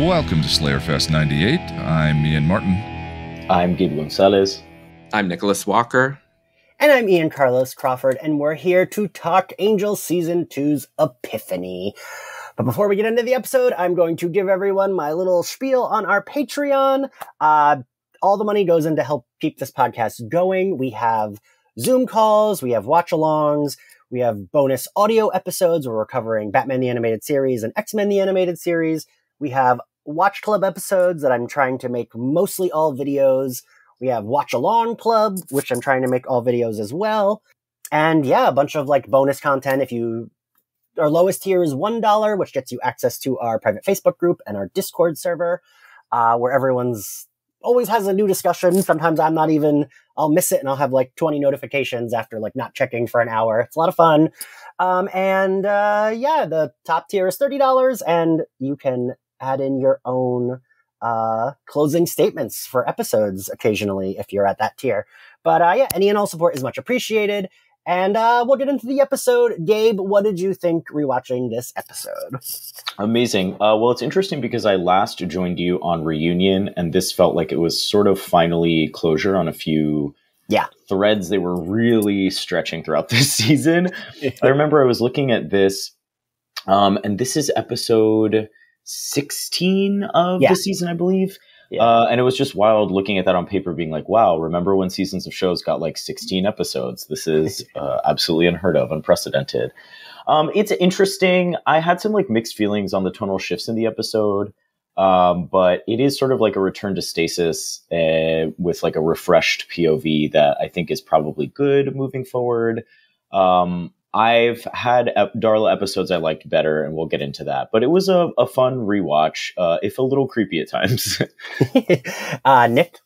Welcome to Slayerfest 98. I'm Ian Martin. I'm Gabe Gonzalez. I'm Nicholas Walker. And I'm Ian Carlos Crawford, and we're here to talk Angel Season 2's Epiphany. But before we get into the episode, I'm going to give everyone my little spiel on our Patreon. All the money goes in to help keep this podcast going. We have Zoom calls, we have watch-alongs, we have bonus audio episodes where we're covering Batman the Animated Series and X-Men the Animated Series. We have Watch Club episodes that I'm trying to make mostly all videos. We have Watch Along Club, which I'm trying to make all videos as well. And yeah, a bunch of like bonus content. Our lowest tier is $1, which gets you access to our private Facebook group and our Discord server, where everyone's always has a new discussion. Sometimes I'll miss it and I'll have like 20 notifications after like not checking for an hour. It's a lot of fun. The top tier is $30 and you can add in your own closing statements for episodes occasionally if you're at that tier. But any and all support is much appreciated. And we'll get into the episode. Gabe, what did you think rewatching this episode? Amazing. Well, it's interesting because I last joined you on Reunion, and this felt like it was sort of finally closure on a few threads they were really stretching throughout this season. I remember I was looking at this, and this is episode 16 of the season, I believe. Yeah. And it was just wild looking at that on paper, being like, wow, remember when seasons of shows got like 16 episodes? This is absolutely unheard of, unprecedented. It's interesting. I had some like mixed feelings on the tonal shifts in the episode, but it is sort of like a return to stasis with like a refreshed POV that I think is probably good moving forward. I've had Darla episodes I liked better, and we'll get into that. But it was a fun rewatch, if a little creepy at times. Nick?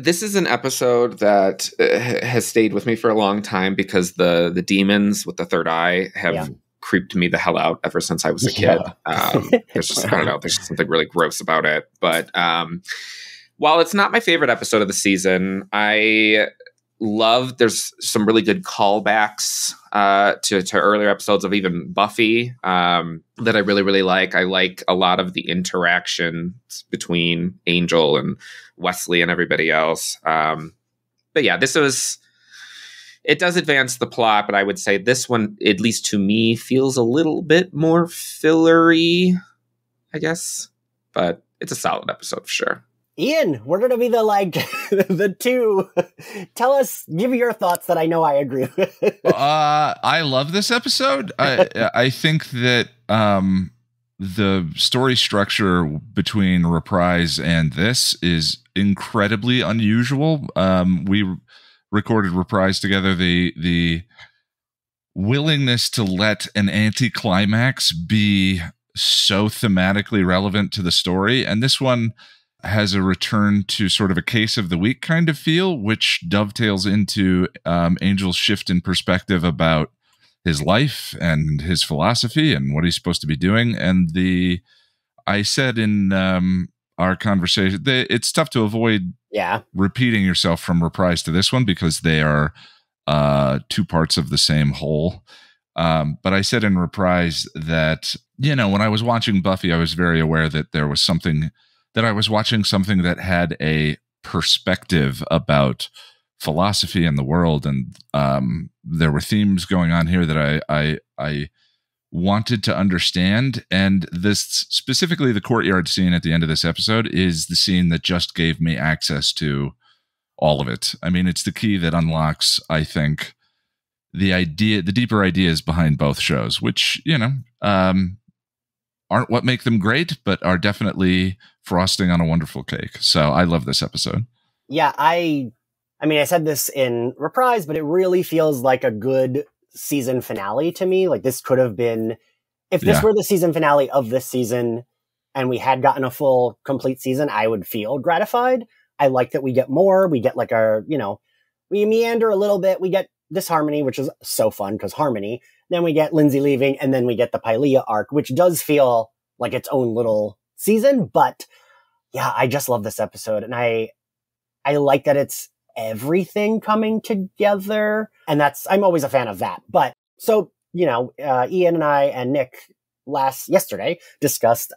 This is an episode that has stayed with me for a long time because the demons with the third eye have creeped me the hell out ever since I was a kid. There's just, I don't know, there's something really gross about it. But while it's not my favorite episode of the season, there's some really good callbacks to earlier episodes of even Buffy that I really, really like. I like a lot of the interactions between Angel and Wesley and everybody else. But yeah, it does advance the plot, but I would say this one, at least to me, feels a little bit more fillery, I guess. But it's a solid episode for sure. Ian, we're going to be the two. Give me your thoughts that I know I agree with. I love this episode. I think that the story structure between Reprise and this is incredibly unusual. We recorded Reprise together. The willingness to let an anticlimax be so thematically relevant to the story, and this one has a return to sort of a case of the week kind of feel, which dovetails into Angel's shift in perspective about his life and his philosophy and what he's supposed to be doing. And I said in our conversation, it's tough to avoid repeating yourself from Reprise to this one because they are two parts of the same whole. But I said in Reprise that, when I was watching Buffy, I was very aware that I was watching something that had a perspective about philosophy and the world. And there were themes going on here that I wanted to understand. And this, specifically the courtyard scene at the end of this episode, is the scene that just gave me access to all of it. I mean, it's the key that unlocks, I think, the deeper ideas behind both shows, which, aren't what make them great, but are definitely frosting on a wonderful cake. So I love this episode. Yeah, I said this in Reprise, but it really feels like a good season finale to me. Like this could have been, if this were the season finale of this season and we had gotten a full, complete season, I would feel gratified. I like that we get more. We get like we meander a little bit. We get this Harmony, which is so fun because Harmony. Then we get Lindsay leaving, and then we get the Pylea arc, which does feel like its own little season. But yeah, I just love this episode. And I like that it's everything coming together. And I'm always a fan of that. But so, Ian and I and Nick yesterday discussed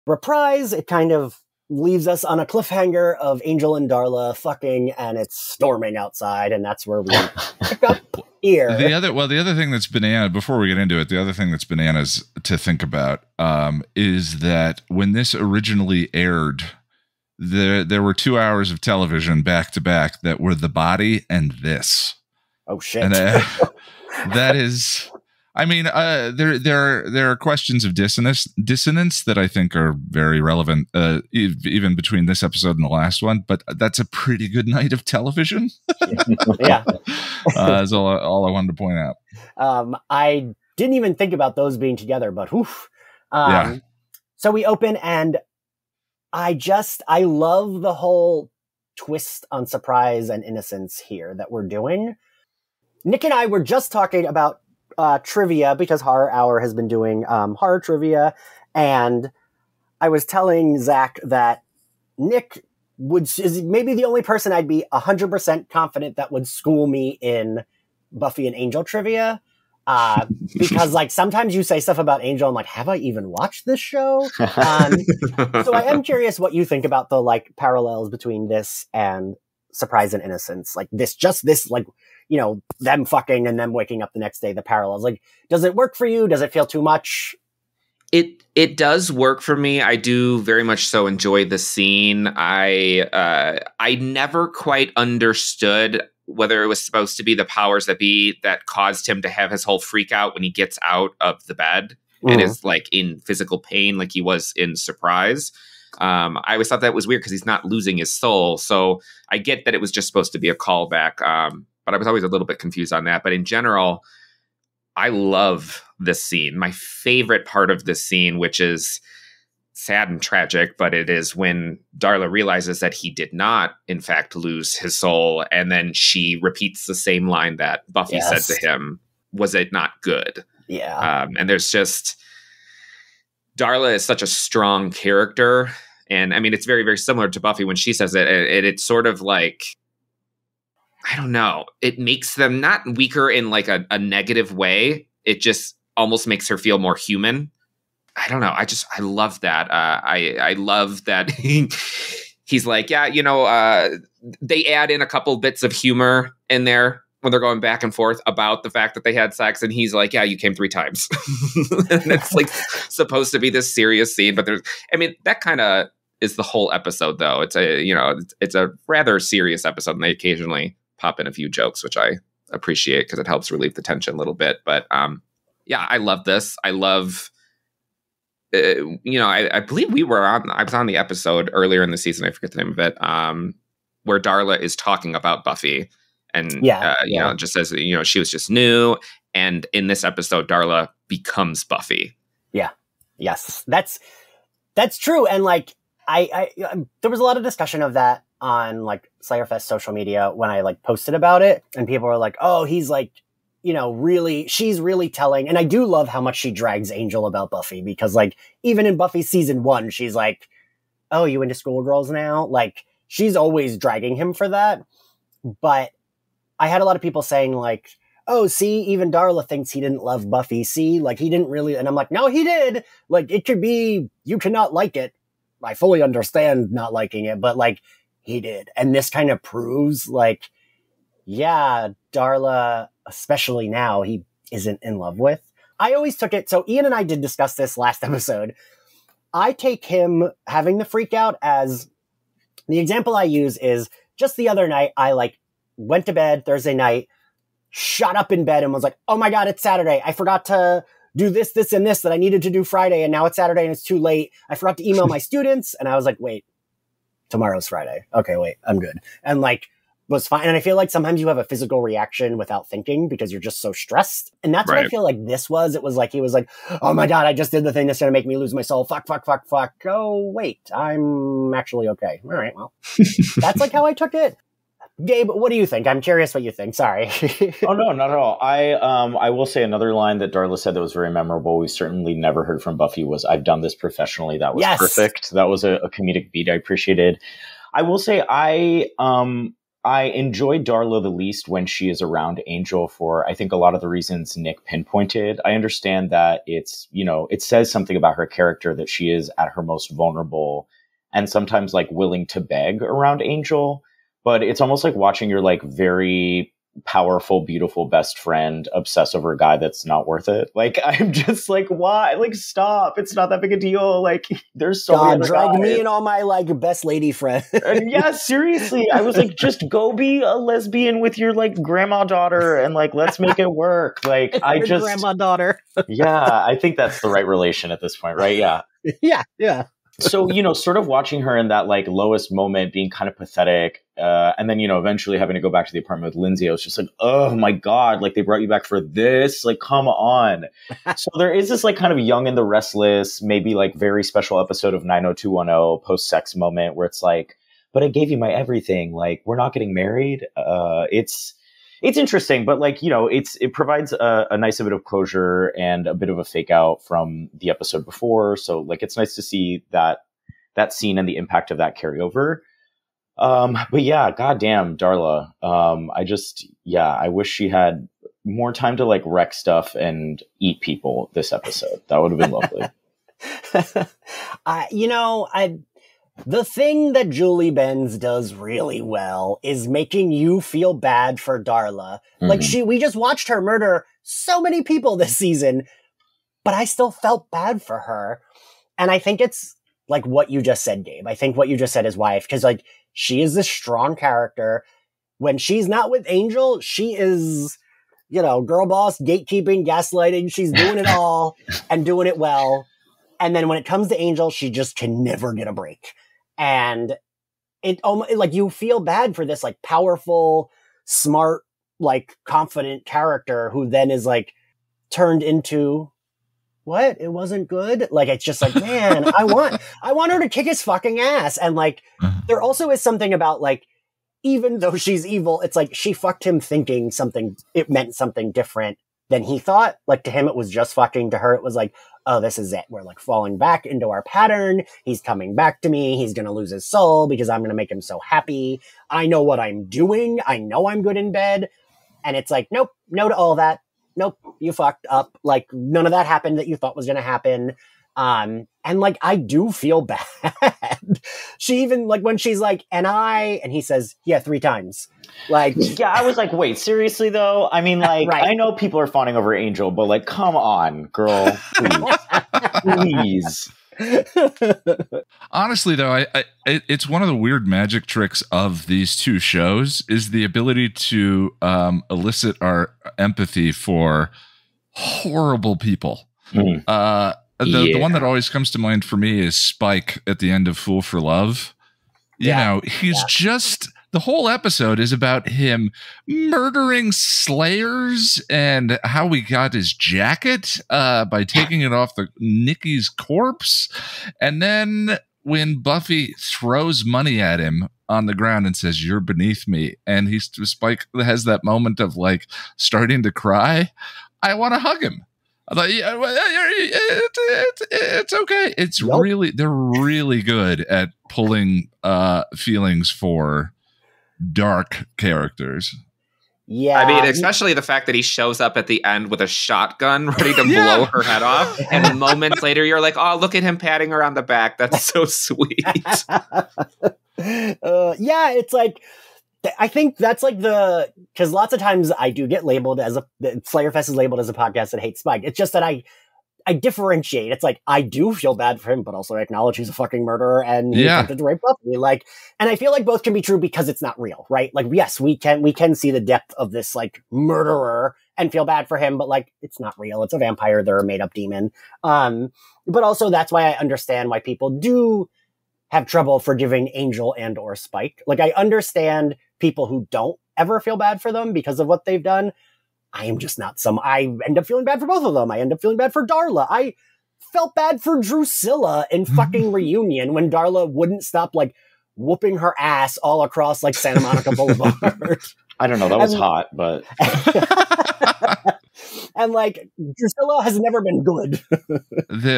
Reprise. It kind of leaves us on a cliffhanger of Angel and Darla fucking, and it's storming outside, and that's where we pick up here. The other thing that's banana, before we get into it, the other thing that's bananas to think about is that when this originally aired, there were 2 hours of television back to back that were The Body and this. Oh shit! And that is, I mean, there are questions of dissonance that I think are very relevant, even between this episode and the last one. But that's a pretty good night of television. Yeah, that's all I wanted to point out. I didn't even think about those being together, but woof. Yeah. So we open, and I love the whole twist on surprise and innocence here that we're doing. Nick and I were just talking about trivia, because Horror Hour has been doing horror trivia, and I was telling Zach that Nick is maybe the only person I'd be 100% confident that would school me in Buffy and Angel trivia, because like sometimes you say stuff about Angel, I'm like, have I even watched this show? So I am curious what you think about the like parallels between this and Surprise and Innocence, like this like, you know, them fucking and them waking up the next day, the parallels. Like, does it work for you? Does it feel too much? It does work for me. I do very much so enjoy the scene. I never quite understood whether it was supposed to be the powers that be that caused him to have his whole freak out when he gets out of the bed and is like in physical pain, like he was in Surprise. I always thought that was weird because he's not losing his soul. So I get that it was just supposed to be a callback. But I was always a little bit confused on that. But in general, I love this scene. My favorite part of this scene, which is sad and tragic, but it is when Darla realizes that he did not, in fact, lose his soul. And then she repeats the same line that Buffy said to him. Was it not good? Yeah. And there's just... Darla is such a strong character. And I mean, it's very, very similar to Buffy when she says it. And it's sort of like... I don't know. It makes them not weaker in like a negative way. It just almost makes her feel more human. I don't know. I love that. I love that he's like, yeah, you know, they add in a couple bits of humor in there when they're going back and forth about the fact that they had sex. And he's like, yeah, you came 3 times. And it's like supposed to be this serious scene. But that kind of is the whole episode, though. It's a rather serious episode. And they occasionally pop in a few jokes, which I appreciate because it helps relieve the tension a little bit. But yeah, I love this. I love, I believe I was on the episode earlier in the season, I forget the name of it, where Darla is talking about Buffy and, just says, she was just new. And in this episode, Darla becomes Buffy. Yeah. Yes. That's true. And like, I there was a lot of discussion of that on like Slayerfest social media when I like posted about it, and people were like, oh, he's like, she's really telling. And I do love how much she drags Angel about Buffy, because like even in Buffy season 1, she's like, oh, you into schoolgirls now? Like she's always dragging him for that. But I had a lot of people saying like, oh, see, even Darla thinks he didn't love Buffy. See, like he didn't really. And I'm like, no, he did. Like it could be, you cannot like it. I fully understand not liking it, but like, he did. And this kind of proves like, yeah, Darla, especially now, he isn't in love with. I always took it. So Ian and I did discuss this last episode. I take him having the freak out as the example I use is just the other night, I like went to bed Thursday night, shot up in bed and was like, oh my God, it's Saturday. I forgot to do this, this, and this that I needed to do Friday. And now it's Saturday and it's too late. I forgot to email my students. And I was like, wait, tomorrow's Friday. Okay, wait, I'm good. And like, was fine. And I feel like sometimes you have a physical reaction without thinking because you're just so stressed. And that's what I feel like this was. It was like, he was like, oh my God, I just did the thing that's going to make me lose my soul. Fuck. Oh, wait, I'm actually okay. All right, well, that's like how I took it. Gabe, what do you think? I'm curious what you think. Sorry. Oh, no, not at all. I will say another line that Darla said that was very memorable. We certainly never heard from Buffy was, I've done this professionally. That was perfect. That was a comedic beat I appreciated. I will say I I enjoy Darla the least when she is around Angel for, I think, a lot of the reasons Nick pinpointed. I understand that it's, you know, it says something about her character that she is at her most vulnerable and sometimes like willing to beg around Angel. But it's almost like watching your like very powerful, beautiful best friend obsess over a guy that's not worth it. Like, I'm just like, why? Like, stop. It's not that big a deal. Like, there's so many drag guys. me and all my like best lady friends. Yeah, seriously. I was like, just go be a lesbian with your like grandma daughter and like, let's make it work. Like, I just grandma daughter. Yeah, I think that's the right relation at this point, right? Yeah. Yeah. So, you know, sort of watching her in that like lowest moment being kind of pathetic. And then, you know, eventually having to go back to the apartment with Lindsay, I was just like, oh my God, like they brought you back for this? Like, come on. So there is this like kind of Young and the Restless, maybe like very special episode of 90210 post-sex moment where it's like, but I gave you my everything. Like, we're not getting married. It's interesting, but like, you know, it provides a nice bit of closure and a bit of a fake out from the episode before. So like, it's nice to see that scene and the impact of that carryover. But yeah, goddamn, Darla. I wish she had more time to like wreck stuff and eat people this episode. That would have been lovely. The thing that Julie Benz does really well is making you feel bad for Darla. Mm-hmm. Like we just watched her murder so many people this season, but I still felt bad for her. And I think it's like what you just said, Gabe. I think what you just said is why, because like she is this strong character. When she's not with Angel, she is, you know, girl boss, gatekeeping, gaslighting. She's doing it all and doing it well. And then when it comes to Angel, she just can never get a break. And it like you feel bad for this like powerful, smart, like confident character who then is like turned into what? It wasn't good. Like, it's just like, man, I want her to kick his fucking ass. And like, there also is something about like, even though she's evil, it's like she fucked him thinking it meant something different than he thought. Like to him, it was just fucking. To her, it was like, oh, this is it. We're like falling back into our pattern. He's coming back to me. He's going to lose his soul because I'm going to make him so happy. I know what I'm doing. I know I'm good in bed. And it's like, nope, no to all that. Nope, you fucked up. Like none of that happened that you thought was going to happen. And like, I do feel bad. She even like when she's like, and he says, yeah, 3 times. Like, yeah, I was like, wait, seriously though? I mean, like, right. I know people are fawning over Angel, but like, come on, girl, please. Honestly, though, it's one of the weird magic tricks of these two shows is the ability to elicit our empathy for horrible people. The one that always comes to mind for me is Spike at the end of Fool for Love. You know, he's just... The whole episode is about him murdering slayers and how we got his jacket by taking it off Nikki's corpse. And then when Buffy throws money at him on the ground and says, "You're beneath me," and Spike has that moment of like starting to cry, I want to hug him. I thought, yeah, it's okay. It's really, they're really good at pulling feelings for dark characters. Yeah. I mean, especially the fact that he shows up at the end with a shotgun ready to blow her head off. And moments later, you're like, oh, look at him patting her on the back. That's so sweet. It's like, I think that's like because lots of times I do get labeled as Slayerfest is labeled as a podcast that hates Spike. It's just that I differentiate. It's like, I do feel bad for him, but also I acknowledge he's a fucking murderer and he attempted to rape Buffy. Like, and I feel like both can be true because it's not real, right? Like, yes, we can see the depth of this like murderer and feel bad for him, but like, it's not real. It's a vampire. They're a made up demon. But also that's why I understand why people do have trouble forgiving Angel and or Spike. Like, I understand people who don't ever feel bad for them because of what they've done. I am just not I end up feeling bad for both of them. I end up feeling bad for Darla. I felt bad for Drusilla in fucking Reunion when Darla wouldn't stop like whooping her ass all across like Santa Monica Boulevard. I don't know. That was hot, but. And like Drusilla has never been good.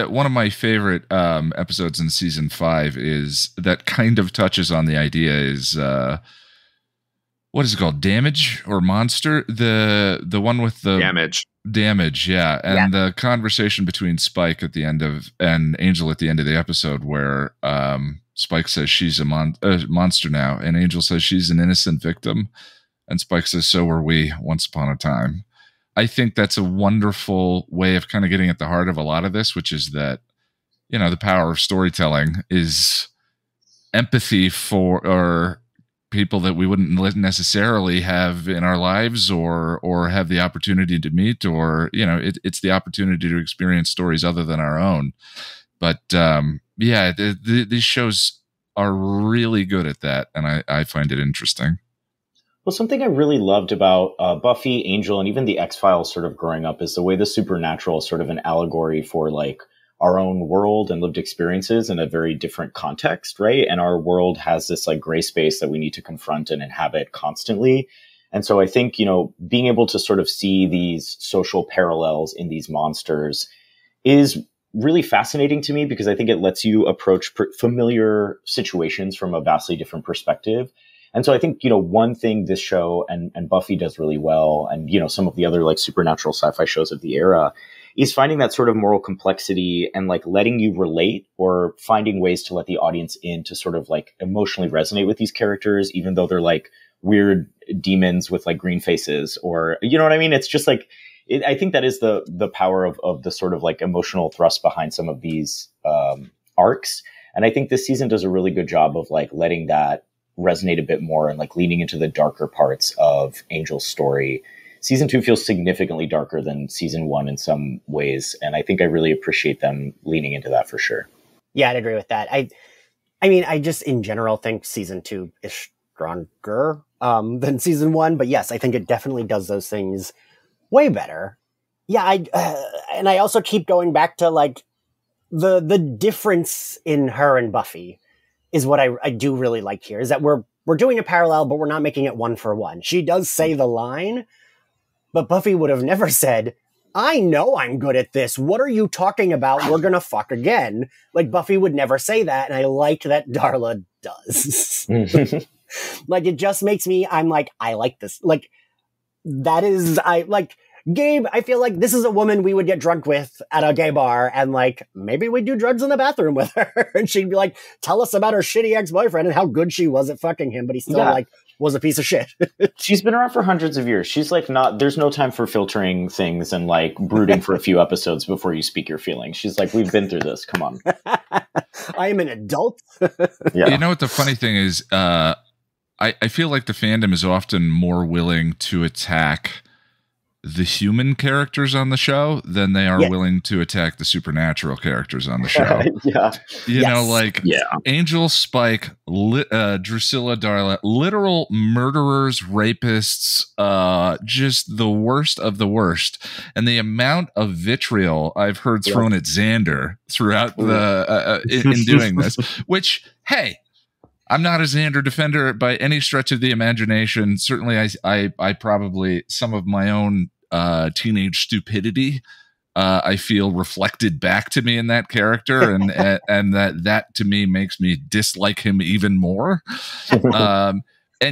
One of my favorite episodes in season 5 is that kind of touches on the idea is what is it called? Damage or Monster? The one with the Damage, yeah. And the conversation between Spike at the end of and Angel at the end of the episode where Spike says she's a monster now, and Angel says she's an innocent victim, and Spike says so were we once upon a time. I think that's a wonderful way of kind of getting at the heart of a lot of this, which is that, you know, the power of storytelling is empathy for people that we wouldn't necessarily have in our lives or have the opportunity to meet, or, you know, it's the opportunity to experience stories other than our own. But these shows are really good at that, and I find it interesting. Well, something I really loved about Buffy, Angel, and even the X-Files sort of growing up is the way the supernatural is sort of an allegory for like our own world and lived experiences in a very different context, right? And our world has this like gray space that we need to confront and inhabit constantly. And so I think, you know, being able to sort of see these social parallels in these monsters is really fascinating to me, because I think it lets you approach familiar situations from a vastly different perspective. And so I think, you know, one thing this show and Buffy does really well, and, you know, some of the other like supernatural sci-fi shows of the era, is finding that sort of moral complexity and like letting you relate, or finding ways to let the audience in to sort of like emotionally resonate with these characters, even though they're like weird demons with like green faces, or, you know what I mean? It's just like, I think that is the power of the sort of like emotional thrust behind some of these arcs. And I think this season does a really good job of like letting that resonate a bit more and like leaning into the darker parts of Angel's story. Season 2 feels significantly darker than season 1 in some ways, and I think I really appreciate them leaning into that for sure. Yeah, I'd agree with that. I mean, I just in general think season 2 is stronger than season 1, but yes, I think it definitely does those things way better. Yeah, and I also keep going back to like the difference in her and Buffy is what I do really like here, is that we're doing a parallel, but we're not making it one for one. She does say the line, but Buffy would have never said, I know I'm good at this. What are you talking about? We're going to fuck again. Like, Buffy would never say that, and I like that Darla does. Like, it just makes me, I'm like, I like this. Like, that is, I like, Gabe, I feel like this is a woman we would get drunk with at a gay bar, and like, maybe we'd do drugs in the bathroom with her, and she'd be like, tell us about her shitty ex-boyfriend and how good she was at fucking him, but he still like was a piece of shit. She's been around for hundreds of years. She's like there's no time for filtering things and like brooding for a few episodes before you speak your feelings. She's like, we've been through this. Come on. I am an adult. Yeah. You know what the funny thing is? I feel like the fandom is often more willing to attack the human characters on the show than they are willing to attack the supernatural characters on the show. You know, like Angel, Spike, Drusilla, Darla, literal murderers, rapists, just the worst of the worst. And the amount of vitriol I've heard thrown at Xander throughout the in doing this, which, hey, I'm not a Xander defender by any stretch of the imagination. Certainly, I probably, some of my own teenage stupidity, I feel reflected back to me in that character, and that to me makes me dislike him even more. And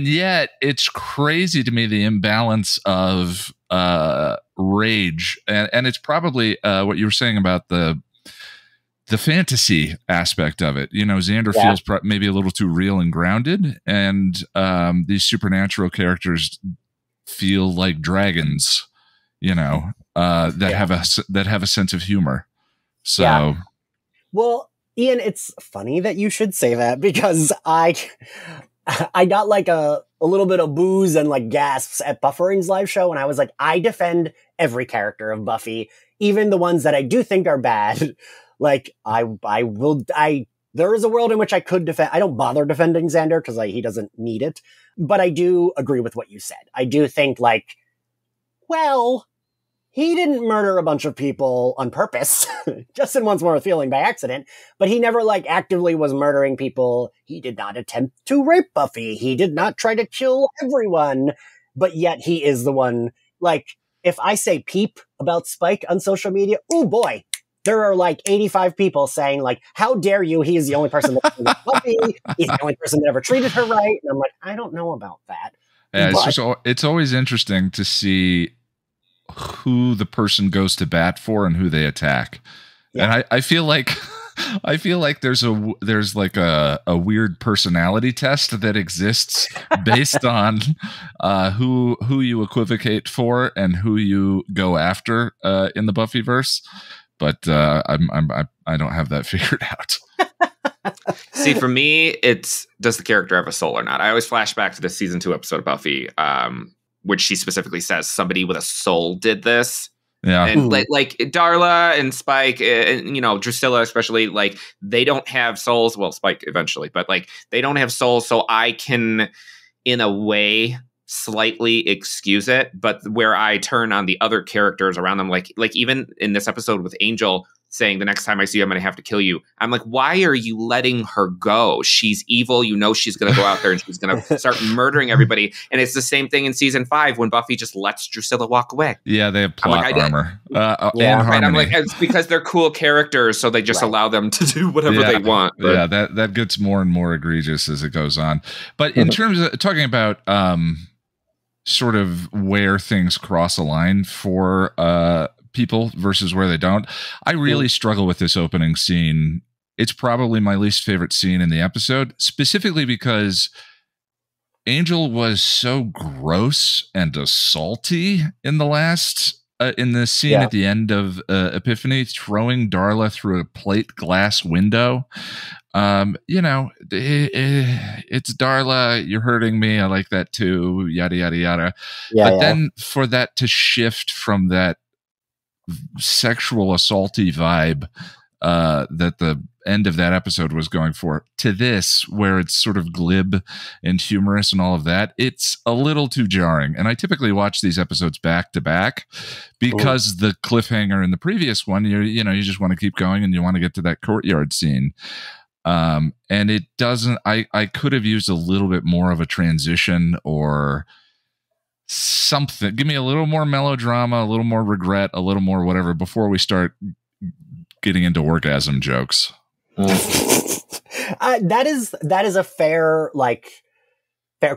yet, it's crazy to me, the imbalance of rage, and it's probably what you were saying about the fantasy aspect of it. You know, Xander feels maybe a little too real and grounded, and these supernatural characters feel like dragons, you know, that have a sense of humor. So, well, Ian, it's funny that you should say that, because I got like a little bit of booze and like gasps at Buffering's live show, and I was like, I defend every character of Buffy, even the ones that I do think are bad. Like, there is a world in which I could defend. I don't bother defending Xander because he doesn't need it. But I do agree with what you said. I do think, like, well, he didn't murder a bunch of people on purpose. Justin once more feeling by accident. But he never, like, actively was murdering people. He did not attempt to rape Buffy. He did not try to kill everyone. But yet he is the one, like, if I say peep about Spike on social media, oh boy, there are like 85 people saying like, how dare you? He is the only person that Buffy. He's the only person that ever treated her right. And I'm like, I don't know about that. Yeah, it's always interesting to see who the person goes to bat for and who they attack. Yeah. And I feel like there's like a weird personality test that exists based on who you equivocate for and who you go after in the Buffyverse. But I don't have that figured out. See, for me, it's does the character have a soul or not? I always flash back to the season 2 episode of Buffy, which she specifically says somebody with a soul did this. Yeah, and like Darla and Spike, and Drusilla especially, like they don't have souls. Well, Spike eventually, but like they don't have souls, so I can, in a way, slightly excuse it. But where I turn on the other characters around them, like even in this episode with Angel saying, the next time I see you, I'm going to have to kill you. I'm like, why are you letting her go? She's evil. She's going to go out there and she's going to start murdering everybody. And it's the same thing in season 5 when Buffy just lets Drusilla walk away. Yeah, they have plot armor. And I'm like, it's because they're cool characters, so they just allow them to do whatever they want. But. Yeah, that gets more and more egregious as it goes on. But in terms of talking about sort of where things cross a line for people versus where they don't, I really struggle with this opening scene. It's probably my least favorite scene in the episode, specifically because Angel was so gross and assaulty in the scene at the end of Epiphany, throwing Darla through a plate glass window. It's Darla, you're hurting me, I like that too, yada yada yada. Then for that to shift from that sexual assaulty vibe that the end of that episode was going for to this, where it's sort of glib and humorous and all of that, it's a little too jarring. And I typically watch these episodes back to back because the cliffhanger in the previous one, you just want to keep going and you want to get to that courtyard scene. And it doesn't, I could have used a little bit more of a transition or something. Give me a little more melodrama, a little more regret, a little more whatever before we start getting into orgasm jokes. That is a fair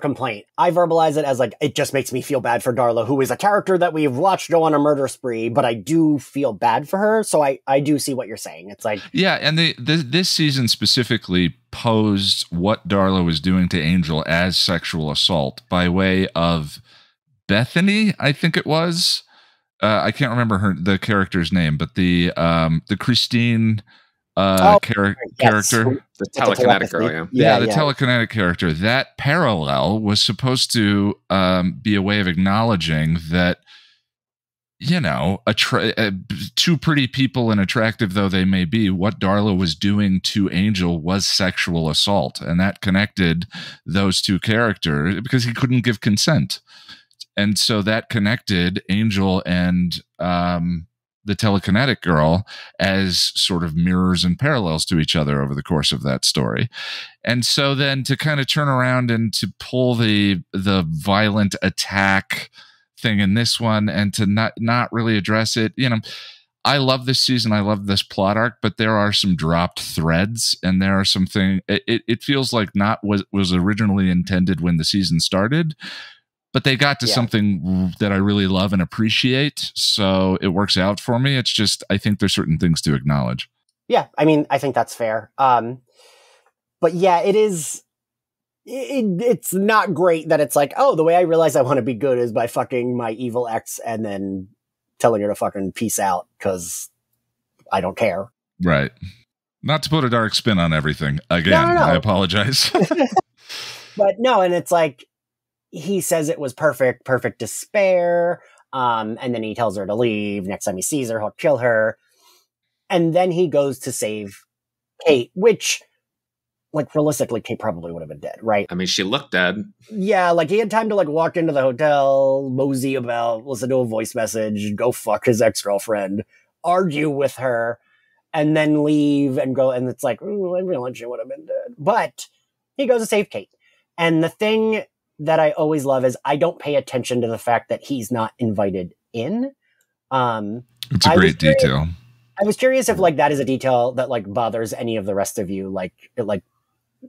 complaint. I verbalize it as like, it just makes me feel bad for Darla, who is a character that we've watched go on a murder spree, but I do feel bad for her. So I do see what you're saying. It's like, yeah. And this season specifically posed what Darla was doing to Angel as sexual assault by way of Bethany, I think it was. I can't remember the character's name, but the Christine character, the telekinetic girl, the telekinetic character. That parallel was supposed to be a way of acknowledging that, two pretty people and attractive though they may be, what Darla was doing to Angel was sexual assault, and that connected those two characters because he couldn't give consent. And so that connected Angel and the telekinetic girl as sort of mirrors and parallels to each other over the course of that story. And so then to kind of turn around and to pull the violent attack thing in this one and to not really address it, I love this season. I love this plot arc, but there are some dropped threads and there are some things. It feels like not what was originally intended when the season started. But they got to something that I really love and appreciate, so it works out for me. It's just, I think there's certain things to acknowledge. Yeah, I mean, I think that's fair. But yeah, it is. It's not great that it's like, oh, the way I realize I want to be good is by fucking my evil ex and then telling her to fucking peace out because I don't care. Right. Not to put a dark spin on everything. Again, no. I apologize. But no, and it's like, he says it was perfect despair. And then he tells her to leave. Next time he sees her, he'll kill her. And then he goes to save Kate, which, like, realistically, Kate probably would have been dead, right? I mean, she looked dead. Yeah, like, he had time to, like, walk into the hotel, mosey about, listen to a voice message, go fuck his ex-girlfriend, argue with her, and then leave and go. And it's like, ooh, I realized she would have been dead. But he goes to save Kate. And the thing that I always love is I don't pay attention to the fact that he's not invited in. It's a great detail. I was curious if like that is a detail that like bothers any of the rest of you. Like it like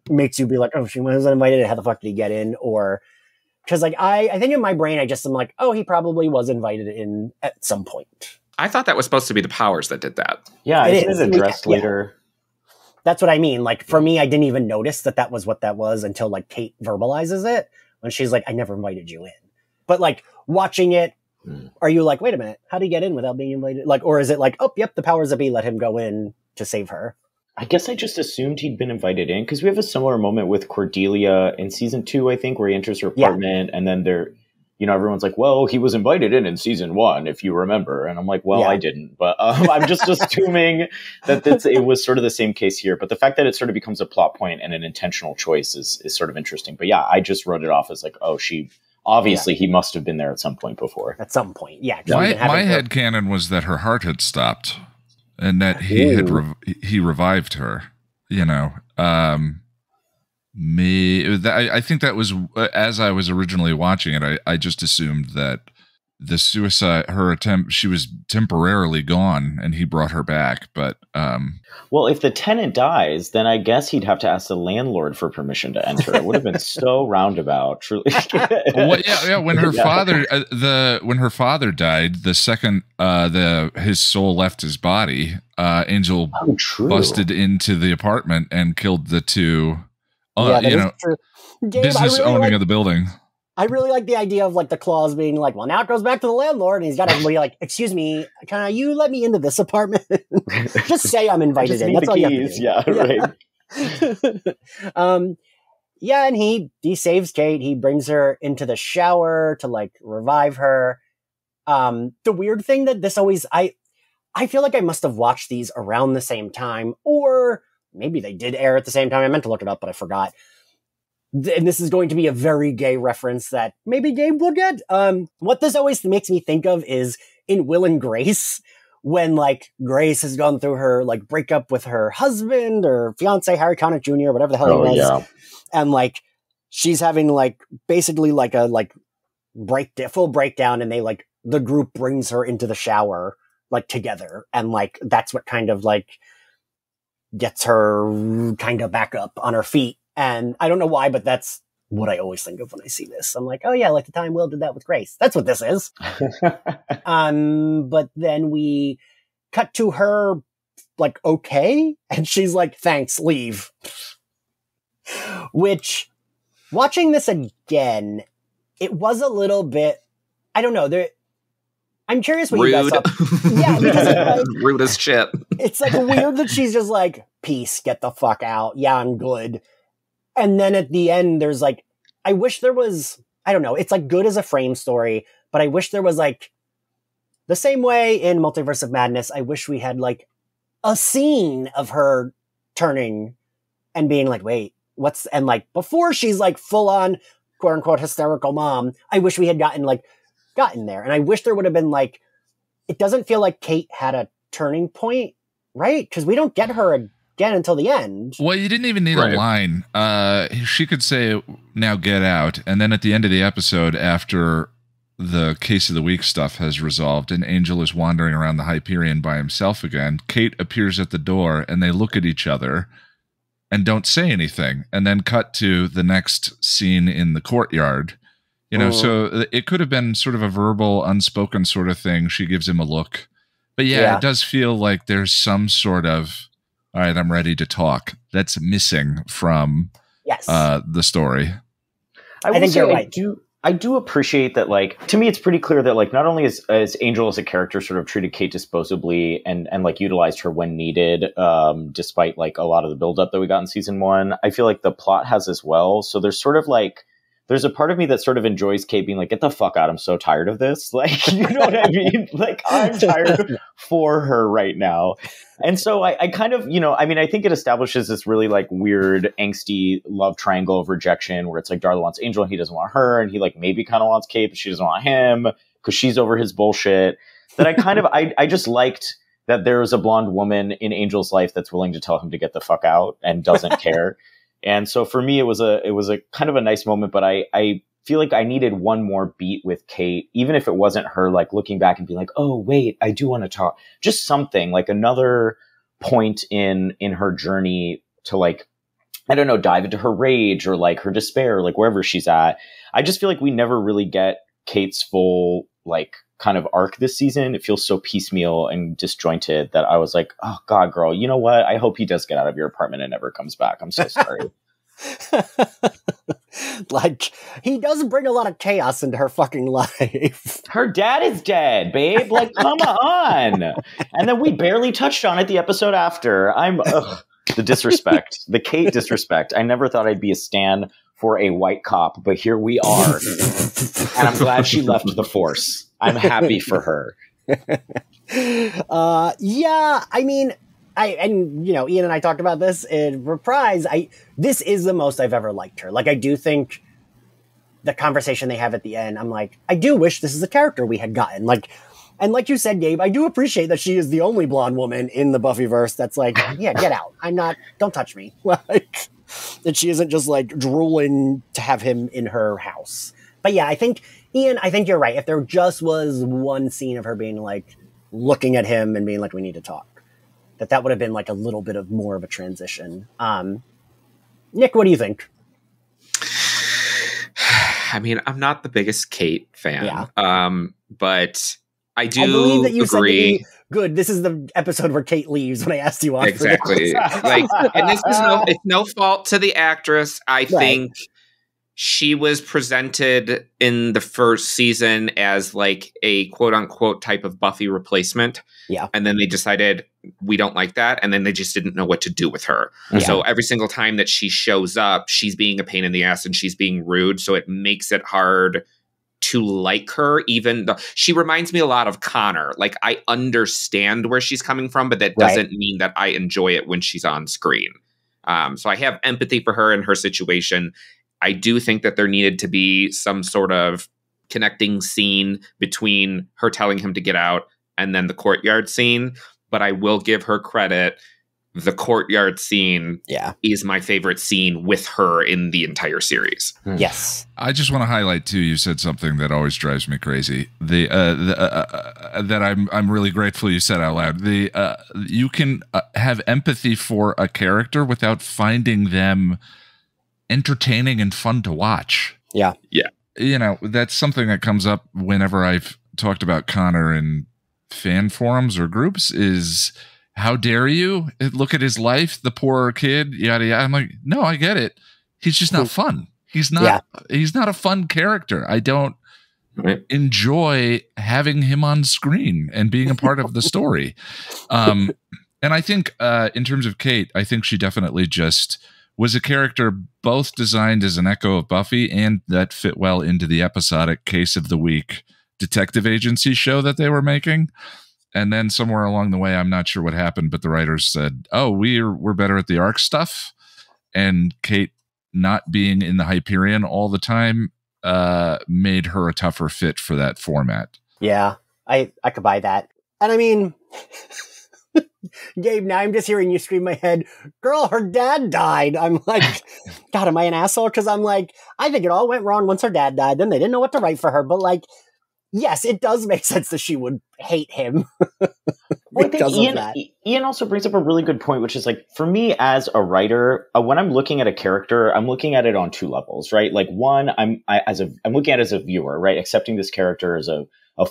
makes you be like, oh, she wasn't invited. How the fuck did he get in? Or Because like I think in my brain I just am like, oh, he probably was invited in at some point. I thought that was supposed to be the powers that did that. Yeah, it is addressed later. That's what I mean. Like for me, I didn't even notice that was what that was until like Kate verbalizes it when she's like, I never invited you in. But like watching it, are you like, wait a minute, how did he get in without being invited? Like, or is it like, oh, yep, the powers that be let him go in to save her? I guess I just assumed he'd been invited in because we have a similar moment with Cordelia in season 2, I think, where he enters her apartment and then everyone's like, well, he was invited in season 1, if you remember. And I'm like, well, I didn't. But I'm just assuming that it was sort of the same case here. But the fact that it sort of becomes a plot point and an intentional choice is sort of interesting. But yeah, I just wrote it off as like, oh, obviously he must have been there at some point before. At some point, yeah. My headcanon was that her heart had stopped and that he revived her, I think that was, as I was originally watching it, I just assumed that the suicide, her attempt, she was temporarily gone and he brought her back. But, well, if the tenant dies, then I guess he'd have to ask the landlord for permission to enter. It would have been so roundabout, truly. When her father, when her father died, the second, his soul left his body, Angel busted into the apartment and killed the two. True. Gabe, business owning of the building. I really like the idea of like the clause being like, well, now it goes back to the landlord, and he's got everybody like, excuse me, can you let me into this apartment? Just say I'm invited in. That's all keys. You have to do. Right. And he saves Kate. He brings her into the shower to like revive her. The weird thing that this always, I feel like I must have watched these around the same time, or maybe they did air at the same time. I meant to look it up, but I forgot. And this is going to be a very gay reference that maybe Gabe will get. What this always makes me think of is in Will and Grace, when like Grace has gone through her like breakup with her husband or fiance, Harry Connick Jr., whatever the hell he was. Yeah. And like, she's having like basically like a full breakdown, and the group brings her into the shower like together. And like, that's what kind of like gets her kind of back up on her feet. And I don't know why, but that's what I always think of when I see this. I'm like, oh yeah, like the time Will did that with Grace. That's what this is. But then we cut to her like, okay. And she's like, thanks, leave. Which, watching this again, it was a little bit, I don't know. I'm curious what rude. You guys thought. Yeah, because it's like, rude as shit. It's like weird that she's just like, peace, get the fuck out. Yeah, I'm good. And then at the end, there's like, I wish there was, I don't know, it's like good as a frame story, but I wish there was like, the same way in Multiverse of Madness, I wish we had like a scene of her turning and being like, wait, and like before she's like full on quote unquote hysterical mom, I wish we had gotten there. And I wish there would have been like, it doesn't feel like Kate had a turning point, right? Because we don't get her again until the end. Well, you didn't even need a line. She could say, now get out. And then at the end of the episode, after the case of the week stuff has resolved and Angel is wandering around the Hyperion by himself again, Kate appears at the door and they look at each other and don't say anything. And then cut to the next scene in the courtyard. So it could have been sort of a verbal, unspoken sort of thing. She gives him a look. But yeah, it does feel like there's some sort of, all right, I'm ready to talk. That's missing from the story. I think you're right. I do appreciate that, like, to me, it's pretty clear that, like, not only is Angel as a character sort of treated Kate disposably and like, utilized her when needed, despite, like, a lot of the buildup that we got in season 1, I feel like the plot has as well. So there's sort of, like, there's a part of me that sort of enjoys Kate being like, get the fuck out. I'm so tired of this. Like, you know what I mean? Like, I'm tired for her right now. And so I kind of, I think it establishes this really like weird, angsty love triangle of rejection where it's like Darla wants Angel and he doesn't want her. And he like maybe kind of wants Kate, but she doesn't want him because she's over his bullshit. That I kind of, I just liked that there is a blonde woman in Angel's life that's willing to tell him to get the fuck out and doesn't care. And so for me, it was a kind of a nice moment, but I feel like I needed one more beat with Kate, even if it wasn't her like looking back and being like, oh wait, I do want to talk, just something like another point in her journey to like I don't know, dive into her rage or like her despair, like wherever she's at. I just feel like we never really get Kate's full like kind of arc this season. It feels so piecemeal and disjointed that I was like, oh God, girl, you know what? I hope he does get out of your apartment and never comes back. I'm so sorry. Like, he does bring a lot of chaos into her fucking life. Her dad is dead, babe. Like, come on. And then we barely touched on it the episode after. The disrespect, the Kate disrespect. I never thought I'd be a stan for a white cop, but here we are. And I'm glad she left the force. I'm happy for her. Yeah, I mean, Ian and I talked about this in Reprise. This is the most I've ever liked her. Like, I do think the conversation they have at the end, I'm like, I do wish this is a character we had gotten. Like, and like you said, Gabe, I do appreciate that she is the only blonde woman in the Buffyverse that's like, yeah, get out. Don't touch me. Like, that she isn't just like drooling to have him in her house. But yeah, Ian, I think you're right. If there just was one scene of her being like, looking at him and being like, we need to talk, that would have been like a little bit of more of a transition. Nick, what do you think? I mean, I'm not the biggest Kate fan. Yeah. But I do believe that you agree. Said to me, good, this is the episode where Kate leaves when I asked you on. Exactly. Like, and this is it's no fault to the actress. I think she was presented in the first season as like a quote unquote type of Buffy replacement. Yeah. And then they decided we don't like that. And then they just didn't know what to do with her. Yeah. So every single time that she shows up, she's being a pain in the ass and she's being rude. So it makes it hard to like her, even though she reminds me a lot of Connor. Like, I understand where she's coming from, but that doesn't mean that I enjoy it when she's on screen. So I have empathy for her and her situation. I do think that there needed to be some sort of connecting scene between her telling him to get out and then the courtyard scene. But I will give her credit. The courtyard scene is my favorite scene with her in the entire series. Yes. I just want to highlight too, you said something that always drives me crazy. That I'm really grateful you said out loud. You can have empathy for a character without finding them entertaining and fun to watch. Yeah. Yeah. You know, that's something that comes up whenever I've talked about Connor in fan forums or groups is, how dare you look at his life, the poor kid, yada yada. I'm like, no, I get it. He's just not fun. He's not a fun character. I don't enjoy having him on screen and being a part of the story. And I think in terms of Kate, I think she definitely just was a character both designed as an echo of Buffy and that fit well into the episodic Case of the Week detective agency show that they were making. And then somewhere along the way, I'm not sure what happened, but the writers said, oh, we're better at the arc stuff. And Kate not being in the Hyperion all the time made her a tougher fit for that format. Yeah, I could buy that. And I mean, Gabe, now I'm just hearing you scream in my head, girl, her dad died. I'm like, God, am I an asshole? Because I'm like, I think it all went wrong once her dad died. Then they didn't know what to write for her. But like, yes, it does make sense that she would hate him. Well, I think Ian also brings up a really good point, which is like, for me as a writer, when I'm looking at a character, I'm looking at it on two levels, right? Like, one, I'm looking at it as a viewer, right? Accepting this character as a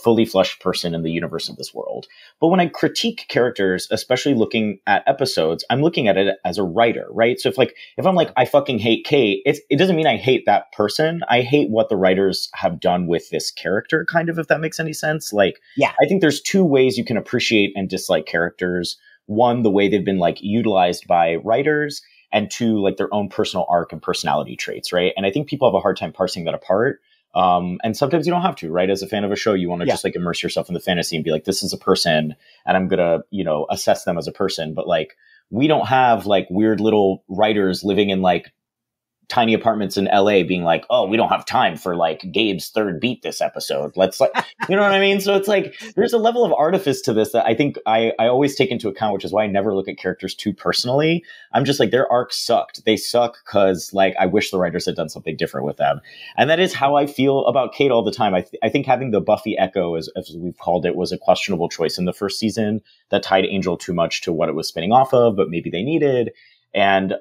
fully fleshed person in the universe of this world. But when I critique characters, especially looking at episodes, I'm looking at it as a writer, right? So if I'm like, I fucking hate Kate, it doesn't mean I hate that person. I hate what the writers have done with this character, kind of, if that makes any sense. Like, yeah, I think there's two ways you can appreciate and dislike characters. One, the way they've been like utilized by writers, and two, like their own personal arc and personality traits, right? And I think people have a hard time parsing that apart. And sometimes you don't have to, right? As a fan of a show, you want to just like immerse yourself in the fantasy and be like, this is a person and I'm going to, assess them as a person. But like, we don't have like weird little writers living in like tiny apartments in LA being like, oh, we don't have time for like Gabe's third beat this episode. Let's like, you know what I mean? So it's like, there's a level of artifice to this that I think I always take into account, which is why I never look at characters too personally. I'm just like, their arcs sucked. They suck because like, I wish the writers had done something different with them. And that is how I feel about Kate all the time. I think having the Buffy echo, as we've called it, was a questionable choice in the first season that tied Angel too much to what it was spinning off of, but maybe they needed. And,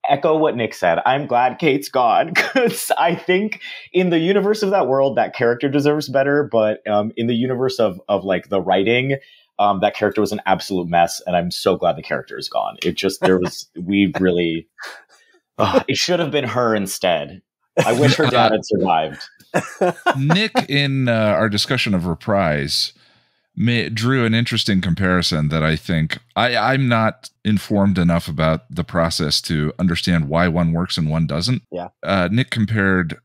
echo what Nick said. I'm glad Kate's gone because I think in the universe of that world, that character deserves better. But in the universe of like the writing, that character was an absolute mess, and I'm so glad the character is gone. It just we really it should have been her instead. I wish her dad had survived. Nick, in our discussion of Reprise, drew an interesting comparison that I think I'm not informed enough about the process to understand why one works and one doesn't. Yeah. Nick compared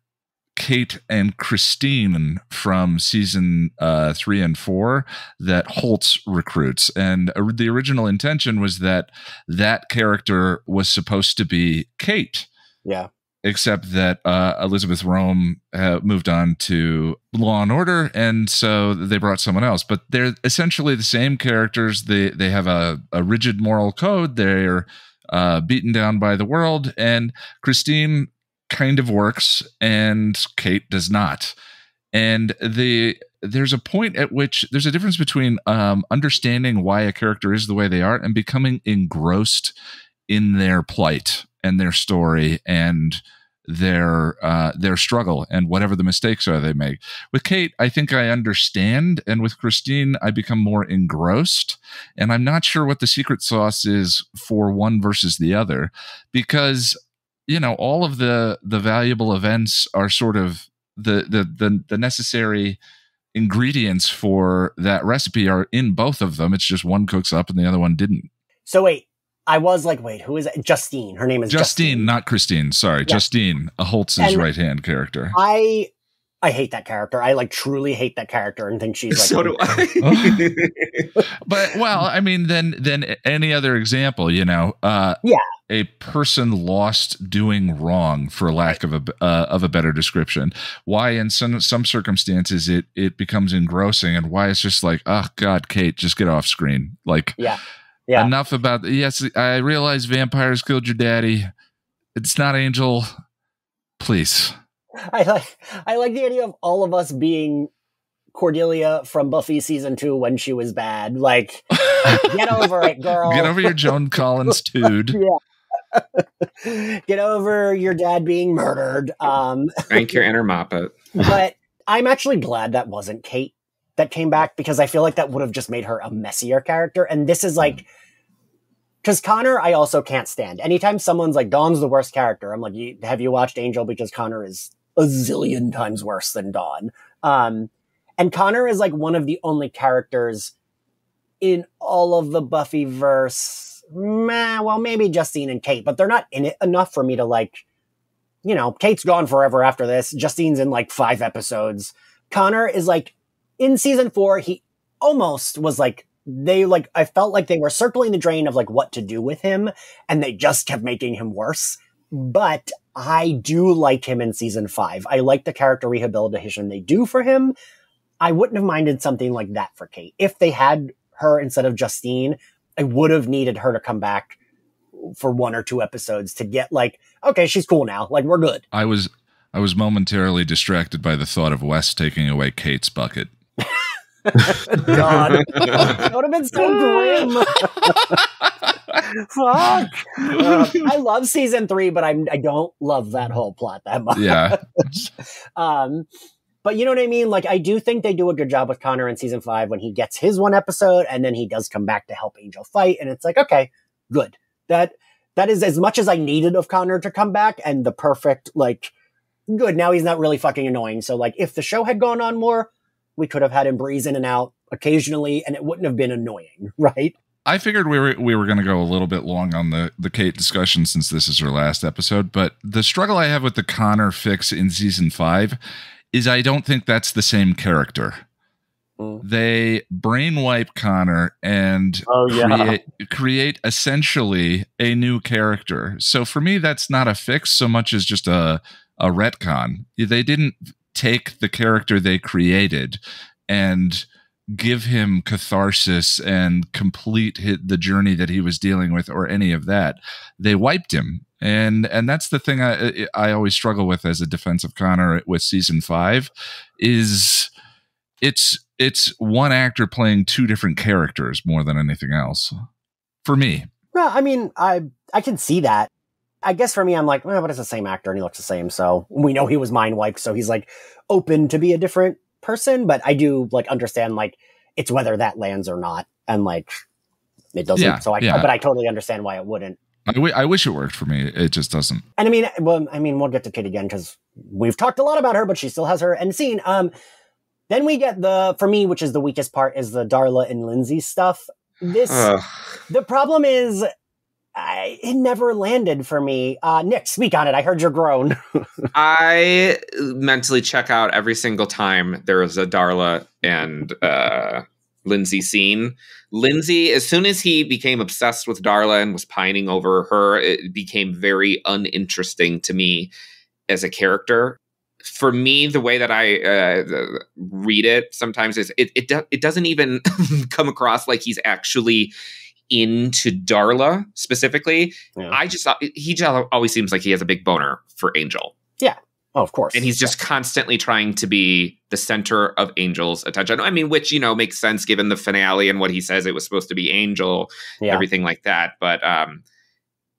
Kate and Christine from season 3 and 4 that Holtz recruits. And the original intention was that character was supposed to be Kate. Yeah. Except that Elizabeth Rome moved on to Law and Order, and so they brought someone else. But they're essentially the same characters. They have a rigid moral code. They're beaten down by the world, and Christine kind of works, and Kate does not. And there's a point at which there's a difference between understanding why a character is the way they are and becoming engrossed in their plight and their story and their struggle and whatever the mistakes are they make. With Kate, I think I understand, and with Christine, I become more engrossed, and I'm not sure what the secret sauce is for one versus the other, because all of the valuable events are sort of the necessary ingredients for that recipe are in both of them. It's just one cooks up and the other one didn't. So wait. I was like, wait, who is it? Justine. Her name is Justine, not Christine. Sorry, yeah. Justine, Holtz's right-hand character. I hate that character. I truly hate that character and think she's like. So do I. But I mean, then any other example, yeah, a person lost doing wrong, for lack of a better description. Why in some circumstances it becomes engrossing, and why it's just like, oh God, Kate, just get off screen, like yeah. Yeah. Enough about yes, I realize vampires killed your daddy. It's not Angel. Please. I like the idea of all of us being Cordelia from Buffy season 2 when she was bad. Like, get over it, girl. Get over your Joan Collins dude. Yeah. Get over your dad being murdered. Thank your inner Moppet. But I'm actually glad that wasn't Kate that came back, because I feel like that would have just made her a messier character. And this is like, because Connor, I also can't stand. Anytime someone's like, Dawn's the worst character, I'm like, have you watched Angel? Because Connor is a zillion times worse than Dawn. And Connor is like one of the only characters in all of the Buffyverse. Well, maybe Justine and Kate, but they're not in it enough for me to like, Kate's gone forever after this. Justine's in like 5 episodes. Connor is like, in season 4, he almost was like, I felt like they were circling the drain of like what to do with him, and they just kept making him worse. But I do like him in season 5. I like the character rehabilitation they do for him. I wouldn't have minded something like that for Kate. If they had her instead of Justine, I would have needed her to come back for 1 or 2 episodes to get like, okay, she's cool now. Like, we're good. I was momentarily distracted by the thought of Wes taking away Kate's bucket. God, that would have been so grim. Fuck. I love season 3, but I don't love that whole plot that much. Yeah. But you know what I mean? Like, I do think they do a good job with Connor in season 5 when he gets his 1 episode, and then he does come back to help Angel fight, and it's like, okay, good. That is as much as I needed of Connor to come back, and the perfect, like, good. Now he's not really fucking annoying. So, like, if the show had gone on more, we could have had him breeze in and out occasionally, and it wouldn't have been annoying, right? I figured we were going to go a little bit long on the Kate discussion since this is her last episode, but the struggle I have with the Connor fix in season 5 is I don't think that's the same character. They brainwipe Connor and create essentially a new character. So for me, that's not a fix so much as just a retcon. They didn't take the character they created and give him catharsis and complete the journey that he was dealing with or any of that. They wiped him. And that's the thing I always struggle with as a defense of Connor with season 5 is it's one actor playing 2 different characters more than anything else for me. Well, I mean, I can see that. I guess for me, I'm like, but it's the same actor and he looks the same. So we know he was mind wiped. So he's like open to be a different person. But I do like understand like it's whether that lands or not. And like it doesn't. Yeah, so but I totally understand why it wouldn't. I wish it worked for me. It just doesn't. And I mean, we'll get to Kit again because we've talked a lot about her, but she still has her end scene. Then we get for me, which is the weakest part, is the Darla and Lindsay stuff. The problem is, it never landed for me. Nick, speak on it. I heard your groan. I mentally check out every single time there is a Darla and Lindsay scene. Lindsay, as soon as he became obsessed with Darla and was pining over her, it became very uninteresting to me as a character. For me, the way that I read it sometimes is it doesn't even come across like he's actually into Darla specifically. Yeah. He just always seems like he has a big boner for Angel. Yeah. Oh, of course. And he's just constantly trying to be the center of Angel's attention. I mean, which, makes sense given the finale and what he says it was supposed to be Angel, everything like that. But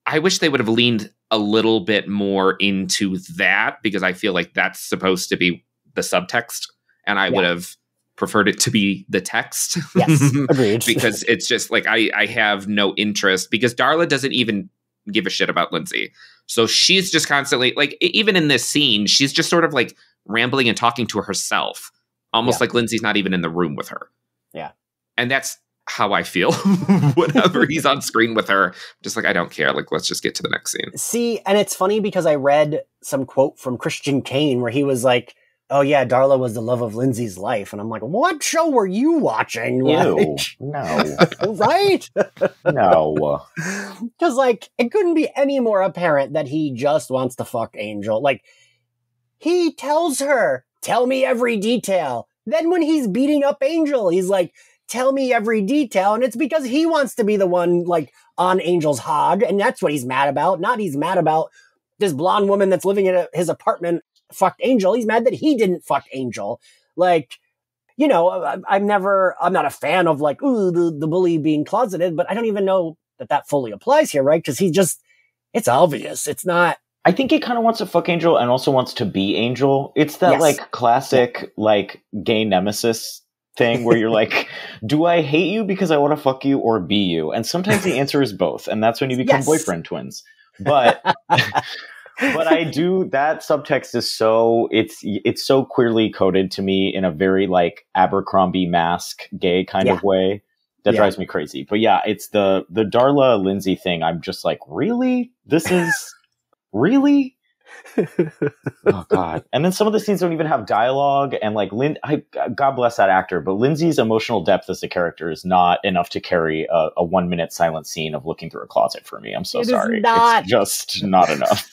I wish they would have leaned a little bit more into that, because I feel like that's supposed to be the subtext. And I would have preferred it to be the text. Yes, agreed. Because it's just like, I have no interest, because Darla doesn't even give a shit about Lindsay. So she's just constantly, like, even in this scene, she's just sort of like rambling and talking to herself, almost like Lindsay's not even in the room with her. Yeah. And that's how I feel whenever he's on screen with her. Just like, I don't care. Like, let's just get to the next scene. See, and it's funny because I read some quote from Christian Kane where he was like, oh yeah, Darla was the love of Lindsay's life. And I'm like, what show were you watching? Ew, no. Right? No. Because like, it couldn't be any more apparent that he just wants to fuck Angel. Like, he tells her, tell me every detail. Then when he's beating up Angel, he's like, tell me every detail. And it's because he wants to be the one like on Angel's hog. And that's what he's mad about. Not he's mad about this blonde woman that's living in his apartment fucked Angel. He's mad that he didn't fuck Angel. Like, I'm not a fan of like, ooh, the bully being closeted, but I don't even know that fully applies here, right? Because it's obvious. It's not. I think he kind of wants to fuck Angel and also wants to be Angel. It's that like classic, like gay nemesis thing where you're like, do I hate you because I want to fuck you or be you? And sometimes the answer is both. And that's when you become boyfriend twins. But but I do, that subtext is so, it's so queerly coded to me in a very like Abercrombie mask gay kind of way that drives me crazy. But yeah, it's the Darla Lindsay thing. I'm just like, really? This is really? Oh God. And then some of the scenes don't even have dialogue, and like God bless that actor, but Lindsay's emotional depth as a character is not enough to carry a 1 minute silent scene of looking through a closet for me. I'm so sorry. It's just not enough.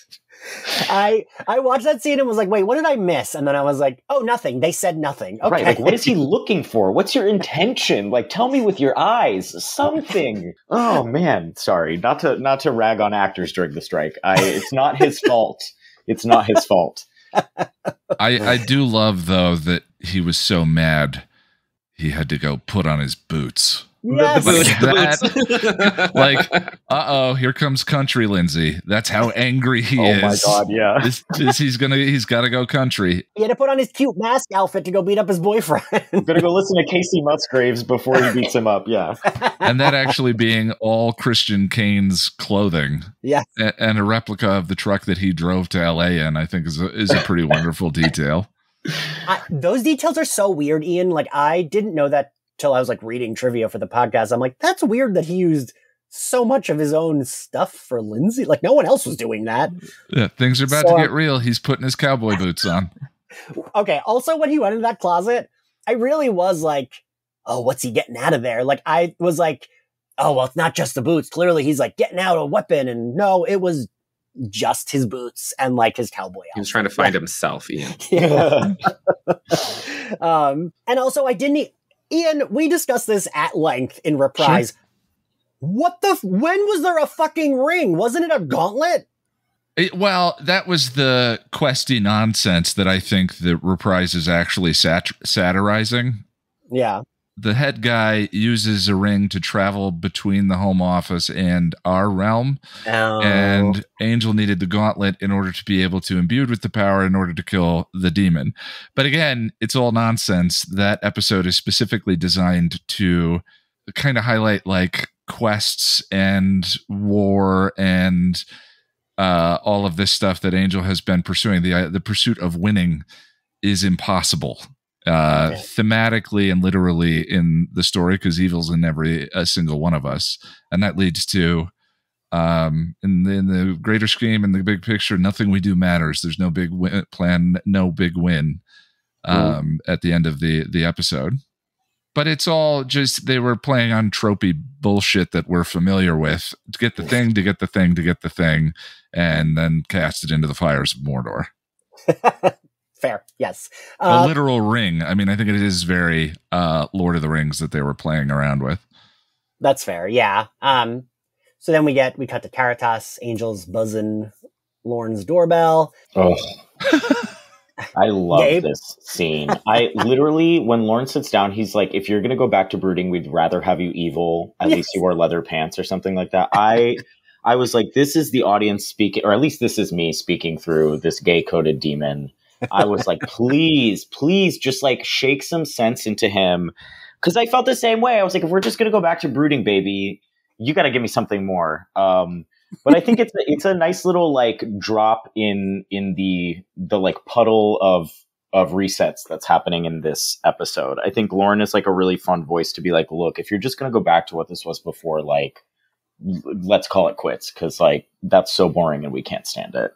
I watched that scene and was like, wait, what did I miss? And then I was like, oh, nothing. They said nothing. Okay. Right. Like, what is he looking for? What's your intention? Like, tell me with your eyes, something. Oh man. Sorry. Not to rag on actors during the strike. It's not his fault. It's not his fault. I do love though that he was so mad he had to go put on his boots. Yes. The like, here comes country Lindsay. That's how angry he is. Oh my God, yeah. He's got to go country. He had to put on his cute mask outfit to go beat up his boyfriend. Gonna go listen to Casey Musgraves before he beats him up, yeah. And that actually being all Christian Kane's clothing. Yeah. And a replica of the truck that he drove to LA in, I think is a pretty wonderful detail. Those details are so weird, Ian. Like, I didn't know that till I was like reading trivia for the podcast. I'm like, that's weird that he used so much of his own stuff for Lindsay. Like, no one else was doing that. Yeah, things are about to get real. He's putting his cowboy boots on. Okay. Also, when he went into that closet, I really was like, oh, what's he getting out of there? Like, I was like, oh, well, it's not just the boots. Clearly, he's like getting out a weapon. And no, it was just his boots and like his cowboy outfit. He was trying to find himself, Ian. Yeah. And also, Ian, we discussed this at length in Reprise. Sure. When was there a fucking ring? Wasn't it a gauntlet? Well, that was the questy nonsense that I think the Reprise is actually satirizing. Yeah. the head guy uses a ring to travel between the home office and our realm. Oh. And Angel needed the gauntlet in order to be able to imbued with the power in order to kill the demon. But again, it's all nonsense. That episode is specifically designed to kind of highlight like quests and war and all of this stuff that Angel has been pursuing. The pursuit of winning is impossible. Thematically and literally in the story, because evil's in a single one of us, and that leads to in the greater scheme, in the big picture, nothing we do matters. There's no big plan, no big win at the end of the episode. But it's all just they were playing on tropey bullshit that we're familiar with to get the thing, to get the thing, to get the thing, and then cast it into the fires of Mordor. Fair, yes. A literal ring. I mean, I think it is very Lord of the Rings that they were playing around with. That's fair, yeah. So then we cut to Caritas, Angel's buzzing Lorne's doorbell. Oh, I love this scene. I literally, when Lorne sits down, he's like, if you're going to go back to brooding, we'd rather have you evil. At least you wore leather pants or something like that. I was like, this is the audience speaking, or at least this is me speaking through this gay-coded demon. I was like, please, just like shake some sense into him. Because I felt the same way. I was like, if we're just going to go back to brooding, baby, you got to give me something more. But I think it's a nice little like drop in the like puddle of resets that's happening in this episode. I think Lorne is like a really fun voice to be like, look, if you're just going to go back to what this was before, like, let's call it quits. Because like, that's so boring and we can't stand it.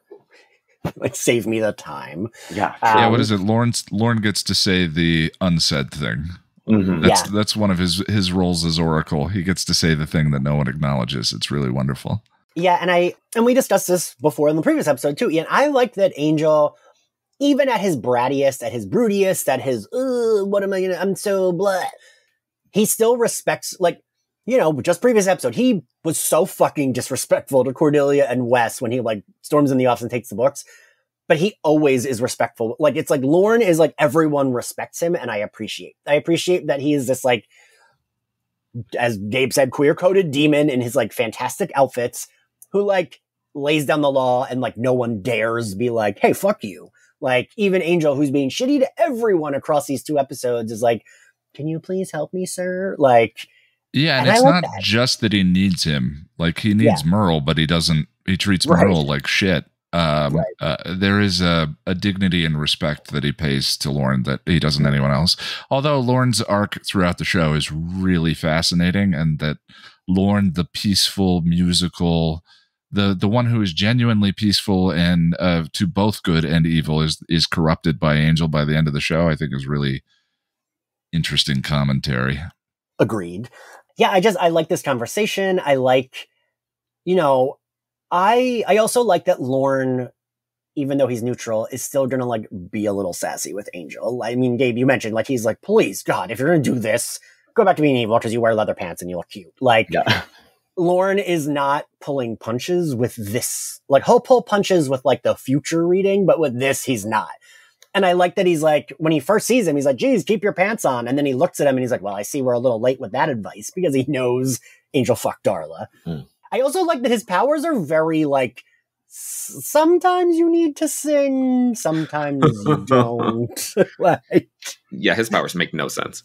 Like, save me the time. Yeah. What is it? Lorne gets to say the unsaid thing. Mm-hmm. That's one of his roles as Oracle. He gets to say the thing that no one acknowledges. It's really wonderful. Yeah, and we discussed this before in the previous episode too. And I like that Angel, even at his brattiest, at his broodiest, at his I'm so blah, he still respects, like, you know, just previous episode, he was so fucking disrespectful to Cordelia and Wes when he like storms in the office and takes the books. But he always is respectful. Like, it's like Lorne is like, everyone respects him, and I appreciate that he is this, like, as Gabe said, queer-coded demon in his like fantastic outfits who like lays down the law and like no one dares be like, hey, fuck you. Like, even Angel, who's being shitty to everyone across these two episodes, is like, can you please help me, sir? Like, yeah, and it's not just that he needs him. Like, he needs Merle, but he treats Merle like shit. There is a dignity and respect that he pays to Lorne that he doesn't anyone else. Although Lorne's arc throughout the show is really fascinating, and that Lorne, the peaceful, musical, the one who is genuinely peaceful and to both good and evil is corrupted by Angel by the end of the show, I think is really interesting commentary. Agreed. Yeah, I like this conversation. I like, you know, I also like that Lorne, even though he's neutral, is still gonna like be a little sassy with Angel. I mean, Gabe, you mentioned like he's like, please, God, if you're gonna do this, go back to being evil because you wear leather pants and you look cute. Like, Lorne is not pulling punches with this. Like, he'll pull punches with like the future reading, but with this, he's not. And I like that he's like, when he first sees him, he's like, geez, keep your pants on. And then he looks at him and he's like, well, I see we're a little late with that advice, because he knows Angel fucked Darla. I also like that his powers are very like, sometimes you need to sing, sometimes you don't. Like, yeah, his powers make no sense.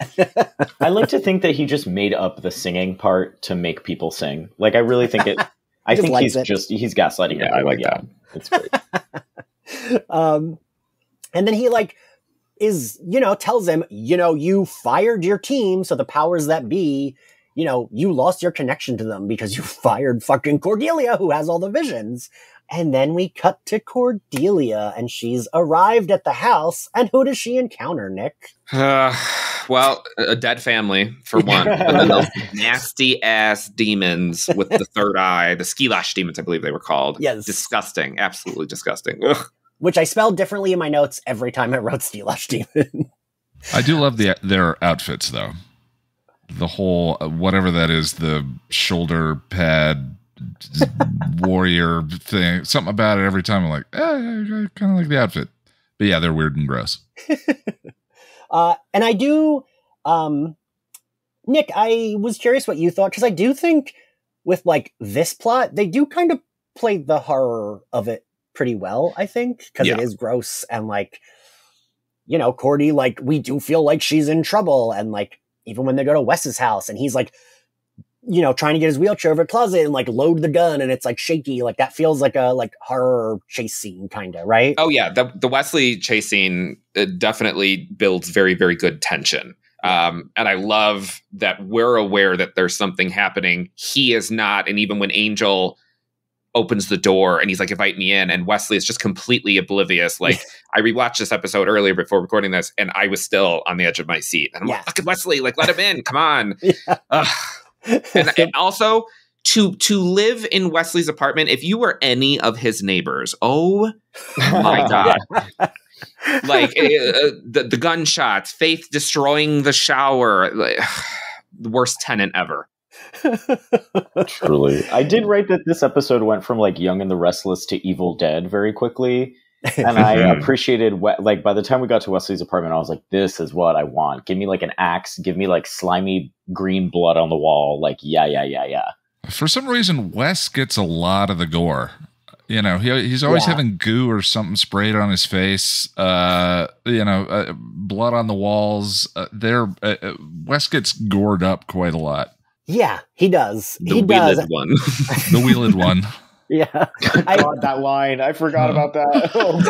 I like to think that he just made up the singing part to make people sing. Like, I really think it. I think he's gaslighting. Yeah, I like that. It's great. And then he like is, you know, tells him, you know, you fired your team, so the powers that be, you know, you lost your connection to them because you fired fucking Cordelia, who has all the visions. And then we cut to Cordelia, and she's arrived at the house. And who does she encounter, Nick? Well, a dead family, for one. And then those nasty-ass demons with the third eye, the Skilash demons, I believe they were called. Yes. Disgusting. Absolutely disgusting. Ugh. Which I spelled differently in my notes every time I wrote Skilash demon. I do love their outfits, though. The whole, whatever that is, the shoulder pad warrior thing, something about it every time I'm like, I kind of like the outfit. But yeah, they're weird and gross. And I do, Nick, I was curious what you thought, because I do think with like this plot, they do kind of play the horror of it pretty well, I think, because it is gross and like, you know, Cordy, like, we do feel like she's in trouble. And like, even when they go to Wes's house and he's like, you know, trying to get his wheelchair over a closet and like load the gun and it's like shaky, like that feels like a like horror chase scene kind of, right? Oh yeah, the Wesley chase scene definitely builds very, very good tension. And I love that we're aware that there's something happening. He is not. And even when Angel opens the door and he's like, invite me in, and Wesley is just completely oblivious. Like, I rewatched this episode earlier before recording this, and I was still on the edge of my seat. And I'm like, look at Wesley, like, let him in. Come on. And also to live in Wesley's apartment, if you were any of his neighbors, oh my God. Like the gunshots, Faith destroying the shower, like, the worst tenant ever. Truly. I did write that this episode went from like Young and the Restless to Evil Dead very quickly. And I appreciated, like, by the time we got to Wesley's apartment, I was like, this is what I want. Give me like an axe. Give me like slimy green blood on the wall. Like, yeah. For some reason, Wes gets a lot of the gore. You know, he's always having goo or something sprayed on his face. Blood on the walls. Wes gets gored up quite a lot. Yeah, he does. The wheeled one. The wheeled one. Yeah. God, that line. I forgot about that. Oh,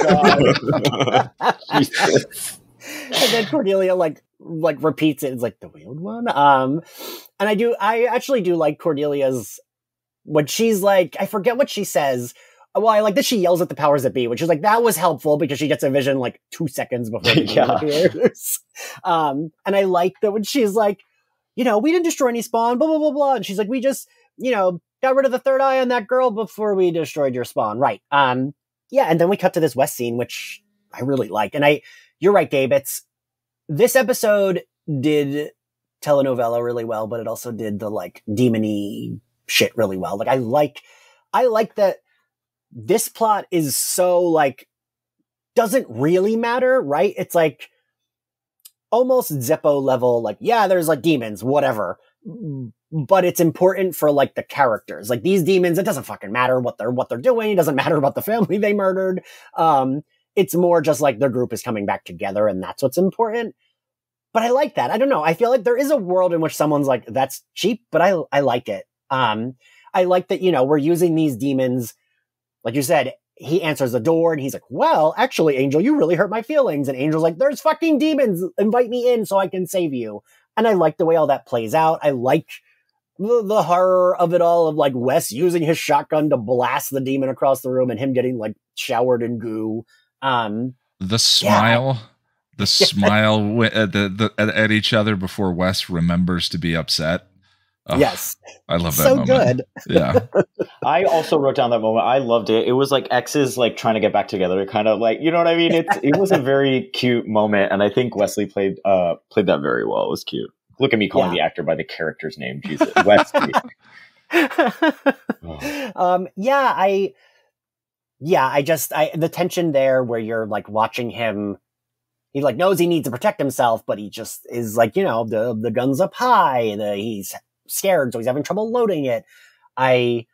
God. Jesus. And then Cordelia, like repeats it. It's like, the wheeled one? And I actually do like Cordelia's, when she's like, I forget what she says. Well, I like that she yells at the powers that be, which is like, that was helpful because she gets a vision like 2 seconds before the appears. And I like that when she's like, you know, we didn't destroy any spawn, blah, blah, blah, blah. And she's like, we just, you know, got rid of the third eye on that girl before we destroyed your spawn. Right. And then we cut to this West scene, which I really like. And you're right, Gabe. This episode did telenovela really well, but it also did the like demon-y shit really well. Like, I like that this plot is so like, doesn't really matter, right? It's like almost Zeppo level, like, yeah, there's like demons, whatever. But it's important for like the characters. Like, these demons, it doesn't fucking matter what they're doing. It doesn't matter about the family they murdered. It's more just like their group is coming back together, and that's what's important. But I like that. I don't know. I feel like there is a world in which someone's like, that's cheap, but I like it. I like that, you know, we're using these demons. Like you said, he answers the door and he's like, well, actually, Angel, you really hurt my feelings. And Angel's like, there's fucking demons. Invite me in so I can save you. And I like the way all that plays out. I like the horror of it all, of like Wes using his shotgun to blast the demon across the room and him getting like showered in goo. The smile at each other before Wes remembers to be upset. Oh, yes. I love that so moment. Good. Yeah. I also wrote down that moment. I loved it. It was like exes like trying to get back together, kind of like, you know what I mean? It was a very cute moment, and I think Wesley played that very well. It was cute. Look at me calling the actor by the character's name. Jesus. Wesley. The tension there where you're like watching him, he like knows he needs to protect himself, but he just is like, you know, the gun's up high, he's scared, so he's having trouble loading it. And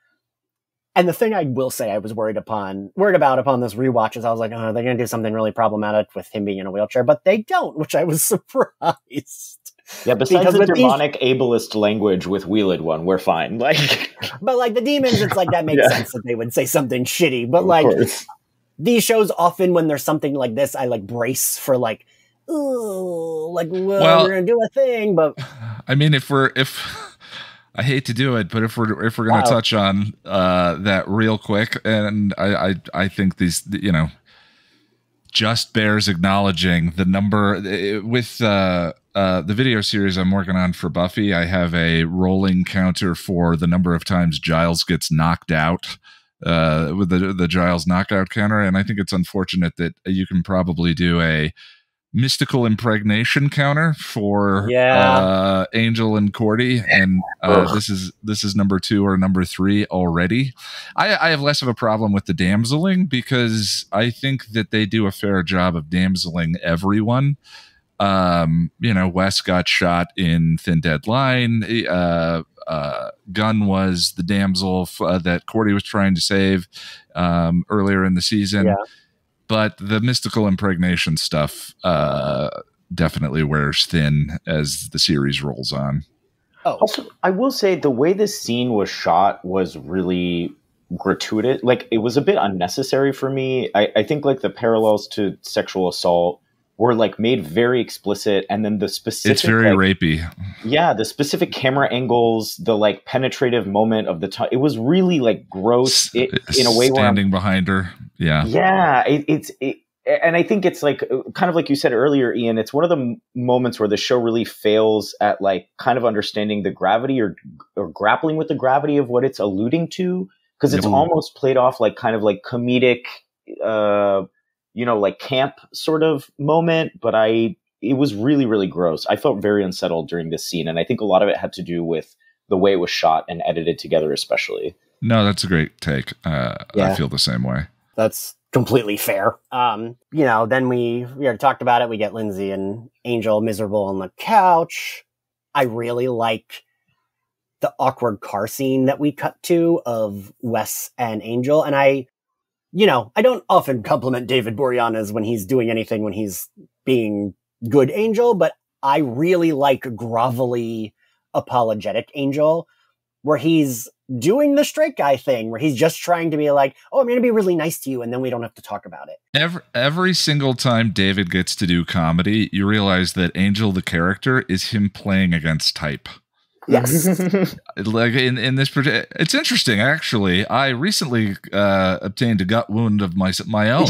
the thing I will say I was worried about upon this rewatch is I was like, oh, they're going to do something really problematic with him being in a wheelchair, but they don't, which I was surprised. Yeah, besides the demonic ableist language with Wheeled One, we're fine. Like, but like the demons, it's like that makes sense that they would say something shitty. But like these shows, often when there's something like this, I like brace for like, ooh, like we're gonna do a thing. But I mean, if I hate to do it, but if we're going to touch on that real quick, and I think these, you know, just bears acknowledging the number with the video series I'm working on for Buffy. I have a rolling counter for the number of times Giles gets knocked out with the Giles knockout counter, and I think it's unfortunate that you can probably do a mystical impregnation counter for Angel and Cordy, and this is number 2 or number 3 already. I have less of a problem with the damseling because I think that they do a fair job of damseling everyone. Wes got shot in Thin Dead Line. Gunn was the damsel that Cordy was trying to save earlier in the season. Yeah. But the mystical impregnation stuff definitely wears thin as the series rolls on. Oh. Also, I will say the way this scene was shot was really gratuitous. Like, it was a bit unnecessary for me. I think like the parallels to sexual assault were like made very explicit, and then the specific, it's very rapey. Yeah, the specific camera angles, the like penetrative moment of the time, it was really like gross in a way. Standing behind her, yeah. And I think it's like kind of like you said earlier, Ian. It's one of the moments where the show really fails at like kind of understanding the gravity or grappling with the gravity of what it's alluding to, because it's almost played off like kind of like comedic. Like camp sort of moment, but it was really, really gross. I felt very unsettled during this scene, and I think a lot of it had to do with the way it was shot and edited together, especially. No, that's a great take. I feel the same way. That's completely fair. Then we already talked about it. We get Lindsay and Angel miserable on the couch. I really like the awkward car scene that we cut to of Wes and Angel, and I don't often compliment David Boreanaz when he's doing anything, when he's being good Angel, but I really like grovelly, apologetic Angel, where he's doing the straight guy thing, where he's just trying to be like, oh, I'm going to be really nice to you, and then we don't have to talk about it. Every single time David gets to do comedy, you realize that Angel, the character, is him playing against type. Yes. Like in this, it's interesting actually. I recently obtained a gut wound of my own.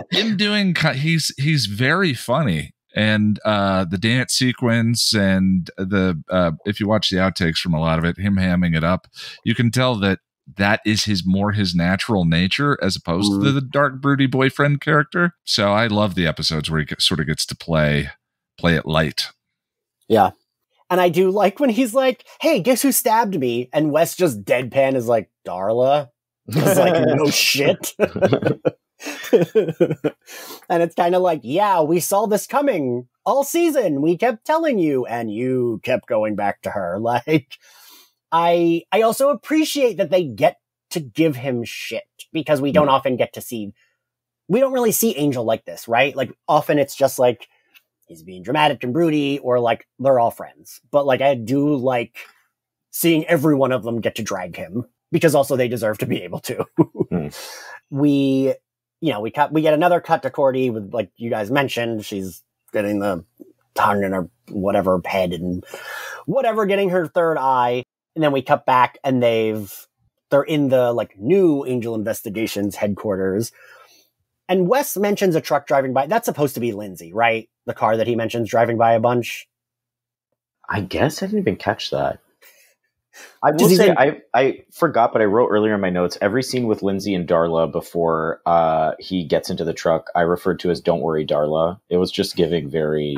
Him doing, he's very funny, and the dance sequence and the if you watch the outtakes from a lot of it, him hamming it up, you can tell that is his natural nature as opposed to the dark broody boyfriend character. So I love the episodes where he sort of gets to play it light. Yeah. And I do like when he's like, hey, guess who stabbed me? And Wes just deadpan is like, Darla? He's like, no shit. And it's kind of like, yeah, we saw this coming all season. We kept telling you, and you kept going back to her. Like, I also appreciate that they get to give him shit, because we don't often get to see, we don't really see Angel like this, right? Like, often it's just like, he's being dramatic and broody, or like they're all friends. But like, I do like seeing every one of them get to drag him, because also they deserve to be able to. We get another cut to Cordy with, like you guys mentioned, she's getting the tongue in her whatever head and whatever, getting her third eye. And then we cut back and they're in the like new Angel Investigations headquarters. And Wes mentions a truck driving by. That's supposed to be Lindsay, right? The car that he mentions driving by a bunch. I guess I didn't even catch that. I will say I forgot, but I wrote earlier in my notes, every scene with Lindsay and Darla before he gets into the truck, I referred to as "Don't worry, Darla." It was just giving very,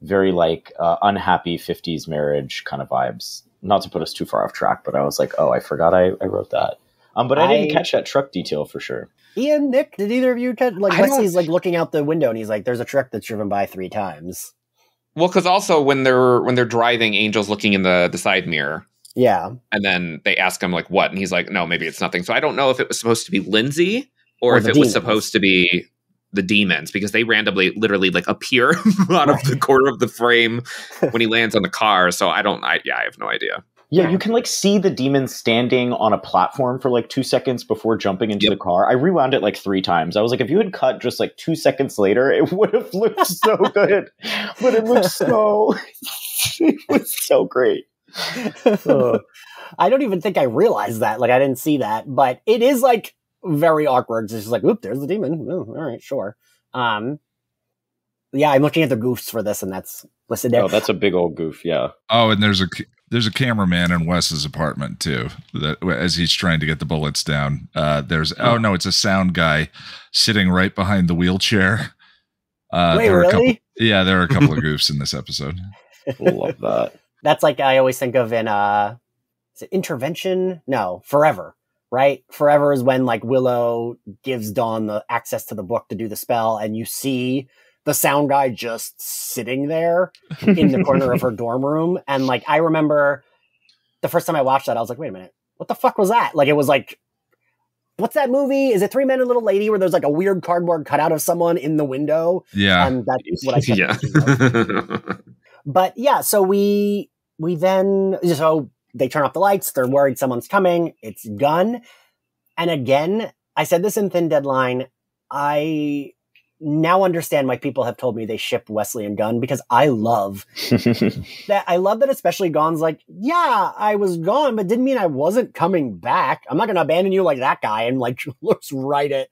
very like unhappy 50s marriage kind of vibes. Not to put us too far off track, but I was like, oh, I forgot I wrote that. But I didn't catch that truck detail for sure. Ian, Nick, did either of you catch, like, Wesley's like looking out the window and he's like, there's a truck that's driven by 3 times. Well, because also when they're driving, Angel's looking in the side mirror. Yeah. And then they ask him like, what? And he's like, no, maybe it's nothing. So I don't know if it was supposed to be Lindsay or if it was supposed to be the demons, because they randomly literally like appear out of the corner of the frame when he lands on the car. So I have no idea. Yeah, you can like see the demon standing on a platform for like 2 seconds before jumping into the car. I rewound it like 3 times. I was like, if you had cut just like 2 seconds later, it would have looked so good. But it looked it was so great. I don't even think I realized that. Like, I didn't see that, but it is like very awkward. It's just like, oop, there's the demon. Oh, all right, sure. Yeah, I'm looking at the goofs for this, and that's listed there. Oh, that's a big old goof. Yeah. Oh, and there's a cameraman in Wes's apartment too, that as he's trying to get the bullets down. It's a sound guy sitting right behind the wheelchair. Wait, really? There are a couple of goofs in this episode. Love that. That's like I always think of in is it Intervention? No, Forever. Right? Forever is when like Willow gives Dawn the access to the book to do the spell, and you see the sound guy just sitting there in the corner of her dorm room. And like, I remember the first time I watched that, I was like, wait a minute, what the fuck was that? Like, it was like, what's that movie? Is it Three Men and a Little Lady where there's like a weird cardboard cutout of someone in the window? Yeah. And that's what I kept thinking of. But yeah, so we then, so they turn off the lights. They're worried someone's coming. It's Gunn. And again, I said this in Thin Deadline. I now understand why people have told me they ship Wesley and Gunn, because I love that. I love that, especially Gunn's like, yeah, I was gone, but didn't mean I wasn't coming back. I'm not going to abandon you like that guy. And like looks right at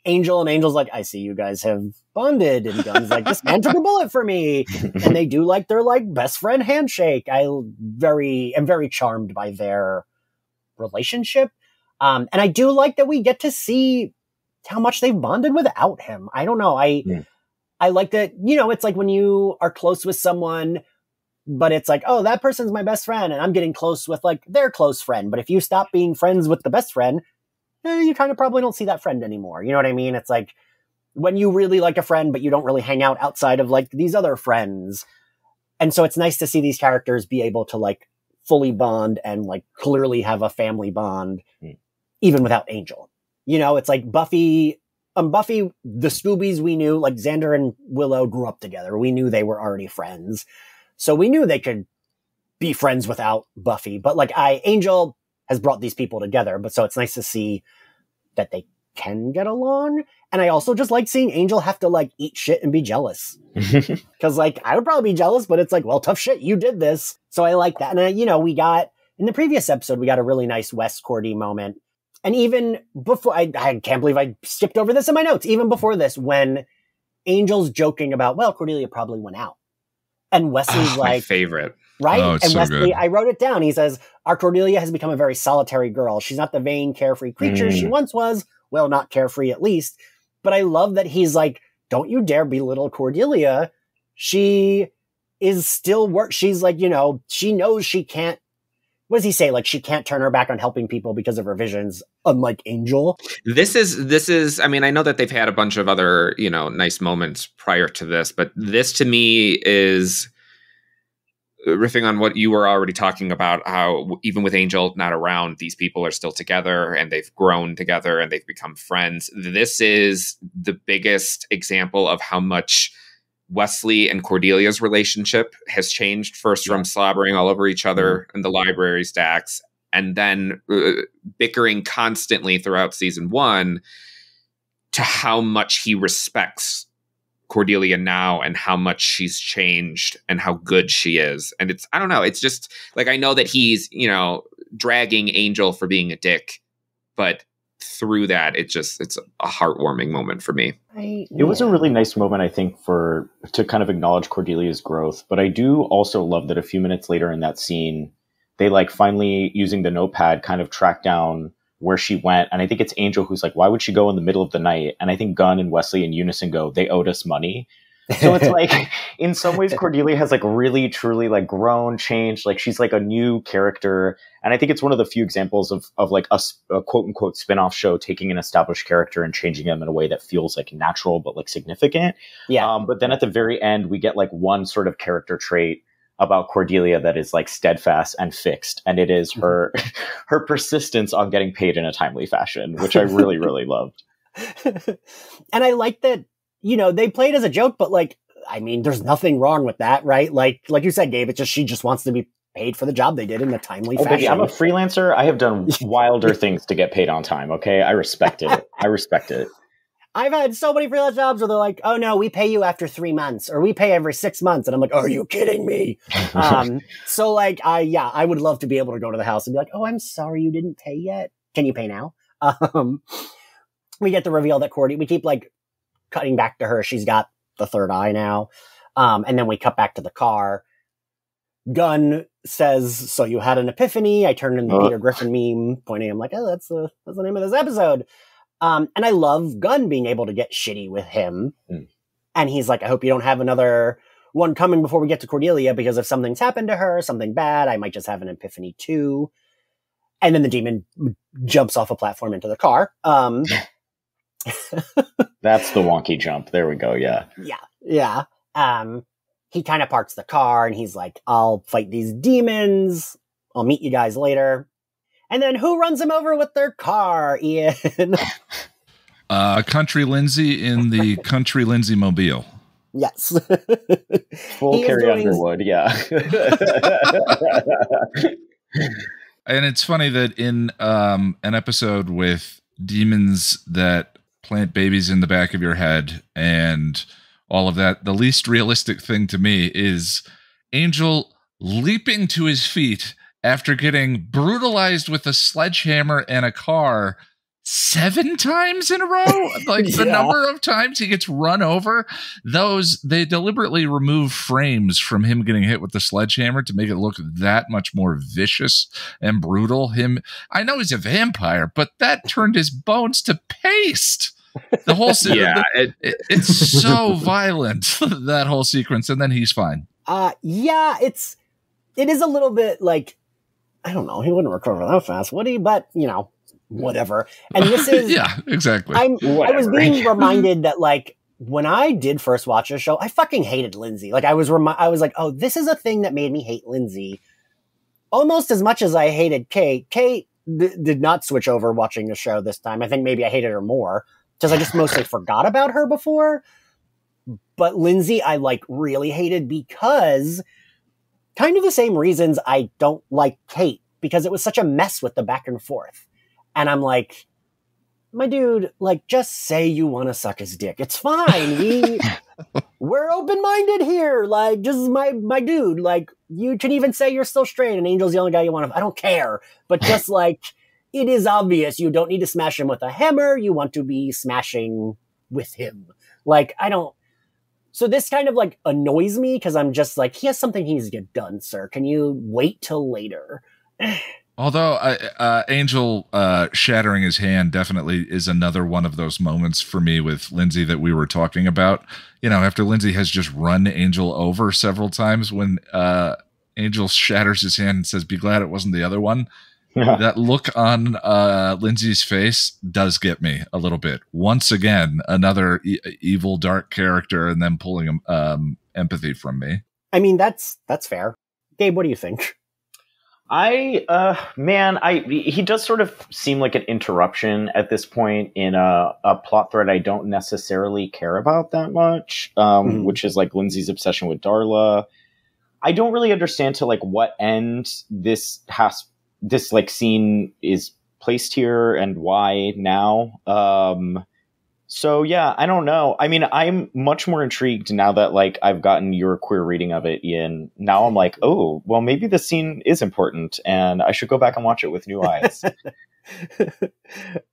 Angel, and Angel's like, I see you guys have bonded. And Gunn's like, this man took a bullet for me. And they do like their like best friend handshake. I am very charmed by their relationship. And I do like that we get to see how much they've bonded without him. I don't know. I like that, you know, it's like when you are close with someone, but it's like, oh, that person's my best friend and I'm getting close with like their close friend. But if you stop being friends with the best friend, you kind of probably don't see that friend anymore. You know what I mean? It's like when you really like a friend, but you don't really hang out outside of like these other friends. And so it's nice to see these characters be able to like fully bond and like clearly have a family bond, even without Angel. You know, it's like Buffy, the Scoobies we knew, like Xander and Willow grew up together. We knew they were already friends. So we knew they could be friends without Buffy. But like Angel has brought these people together. But so it's nice to see that they can get along. And I also just like seeing Angel have to like eat shit and be jealous. Cause like I would probably be jealous, but it's like, well, tough shit. You did this. So I like that. And you know, we got in the previous episode, we got a really nice Wes Cordy moment. And even before, I can't believe I skipped over this in my notes. Even before this, when Angel's joking about, well, Cordelia probably went out. And Wesley's like, my favorite. Right? Oh, it's and so Wesley, good. I wrote it down. He says, our Cordelia has become a very solitary girl. She's not the vain, carefree creature she once was. Well, not carefree at least. But I love that he's like, don't you dare belittle Cordelia. She is still she's like, you know, she knows she can't. What does he say? Like, she can't turn her back on helping people because of her visions, unlike Angel. This is, I mean, I know that they've had a bunch of other, you know, nice moments prior to this, but this to me is riffing on what you were already talking about, how even with Angel not around, these people are still together and they've grown together and they've become friends. This is the biggest example of how much Wesley and Cordelia's relationship has changed, first from slobbering all over each other in the library stacks, and then bickering constantly throughout season 1, to how much he respects Cordelia now and how much she's changed and how good she is. And it's, I don't know, it's just like, I know that he's, you know, dragging Angel for being a dick, but through that, it's a heartwarming moment for me. It was a really nice moment, I think, to kind of acknowledge Cordelia's growth. But I do also love that a few minutes later in that scene, they like finally using the notepad kind of track down where she went. And I think it's Angel who's like, why would she go in the middle of the night? And I think Gunn and Wesley in unison go, they owed us money. So it's like, in some ways, Cordelia has like really, truly like grown, changed. Like she's like a new character. And I think it's one of the few examples of like a quote unquote spinoff show taking an established character and changing them in a way that feels like natural, but like significant. Yeah. But then at the very end, we get like one sort of character trait about Cordelia that is like steadfast and fixed. And it is her persistence on getting paid in a timely fashion, which I really, really loved. And I like that, you know, they played as a joke, but like, I mean, there's nothing wrong with that, right? Like you said, Gabe, she just wants to be paid for the job they did in a timely fashion. Baby, I'm a freelancer. I have done wilder things to get paid on time. Okay. I respect it. I've had so many freelance jobs where they're like, oh no, we pay you after 3 months or we pay every 6 months. And I'm like, are you kidding me? So like, I would love to be able to go to the house and be like, oh, I'm sorry you didn't pay yet. Can you pay now? We get the reveal that we keep like cutting back to her. She's got the third eye now. And then we cut back to the car. Gunn says, so you had an epiphany. I turned in the Peter Griffin meme pointing. I'm like, oh, that's the name of this episode. And I love Gunn being able to get shitty with him. And he's like, I hope you don't have another one coming before we get to Cordelia, because if something's happened to her, something bad, I might just have an epiphany too. And then the demon jumps off a platform into the car. That's the wonky jump. There we go. Yeah. Yeah. He kind of parks the car and he's like, I'll fight these demons. I'll meet you guys later. And then who runs him over with their car, Ian? Country Lindsay in the Country Lindsay mobile. Yes. Full Carrie Underwood, yeah. And it's funny that in an episode with demons that plant babies in the back of your head and all of that, the least realistic thing to me is Angel leaping to his feet after getting brutalized with a sledgehammer and a car 7 times in a row. Like the number of times he gets run over, they deliberately remove frames from him getting hit with the sledgehammer to make it look that much more vicious and brutal. I know he's a vampire, but that turned his bones to paste. The whole it's so violent, that whole sequence, and then he's fine. It is a little bit like, I don't know, he wouldn't recover that fast, would he? But whatever. And this is yeah, exactly. I was being reminded that, like, when I did first watch this show, I fucking hated Lindsay. Like, I was like, oh, this is a thing that made me hate Lindsay almost as much as I hated Kate. Kate did not switch over watching the show this time. I think maybe I hated her more because I just mostly forgot about her before. But Lindsay, I like really hated because kind of the same reasons I don't like Kate, because it was such a mess with the back and forth. And I'm like, my dude, like, just say you want to suck his dick. It's fine. We're open-minded here. Like, just my dude. Like, you can even say you're still straight and Angel's the only guy you want to. I don't care. But just like, it is obvious you don't need to smash him with a hammer. You want to be smashing with him. Like, I don't. So this kind of like annoys me because I'm just like, he has something he needs to get done, sir. Can you wait till later? Although Angel shattering his hand definitely is another one of those moments for me with Lindsay that we were talking about. After Lindsay has just run Angel over several times, when Angel shatters his hand and says, "Be glad it wasn't the other one." That look on Lindsay's face does get me a little bit. Once again, another evil, dark character, and then pulling empathy from me. I mean, that's fair. Gabe, what do you think? He does sort of seem like an interruption at this point in a plot thread I don't necessarily care about that much, which is like Lindsay's obsession with Darla. I don't really understand to like what end this like scene is placed here and why now. So yeah, I don't know. I mean, I'm much more intrigued now that like I've gotten your queer reading of it, Ian. Now I'm like, oh, well, maybe this scene is important and I should go back and watch it with new eyes.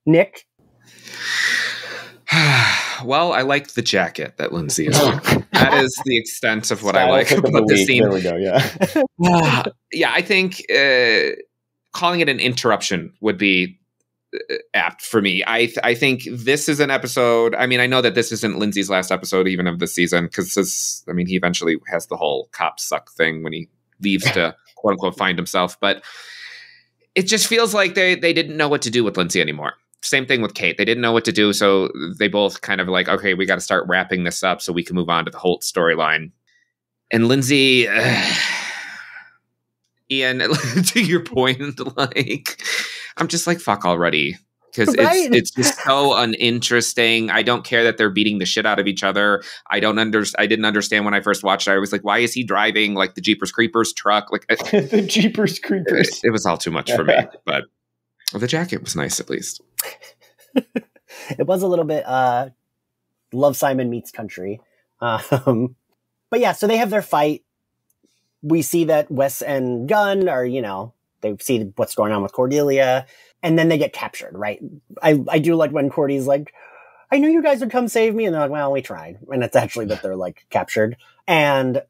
Nick? Well, I like the jacket that Lindsay is wearing. That is the extent of what I like about this scene. There we go, yeah. Yeah, I think calling it an interruption would be apt for me. I think this is an episode. I mean, I know that this isn't Lindsay's last episode even of the season, because he eventually has the whole cop suck thing when he leaves to quote unquote find himself. But it just feels like they didn't know what to do with Lindsay anymore. Same thing with Kate. They didn't know what to do, so they both kind of like, okay, we got to start wrapping this up so we can move on to the Holt storyline. And Lindsay, Ian, to your point, like, I'm just like, fuck already. Because it's just so uninteresting. I don't care that they're beating the shit out of each other. I didn't understand when I first watched it. I was like, why is he driving like the Jeepers Creepers truck? Like the Jeepers Creepers. It was all too much for me. But the jacket was nice, at least. It was a little bit Love, Simon Meets Country. But yeah, so they have their fight. We see that Wes and Gunn are, they see what's going on with Cordelia, and then they get captured, right? I do like when Cordy's like, I knew you guys would come save me, and they're like, well, we tried. And it's actually that they're like captured. And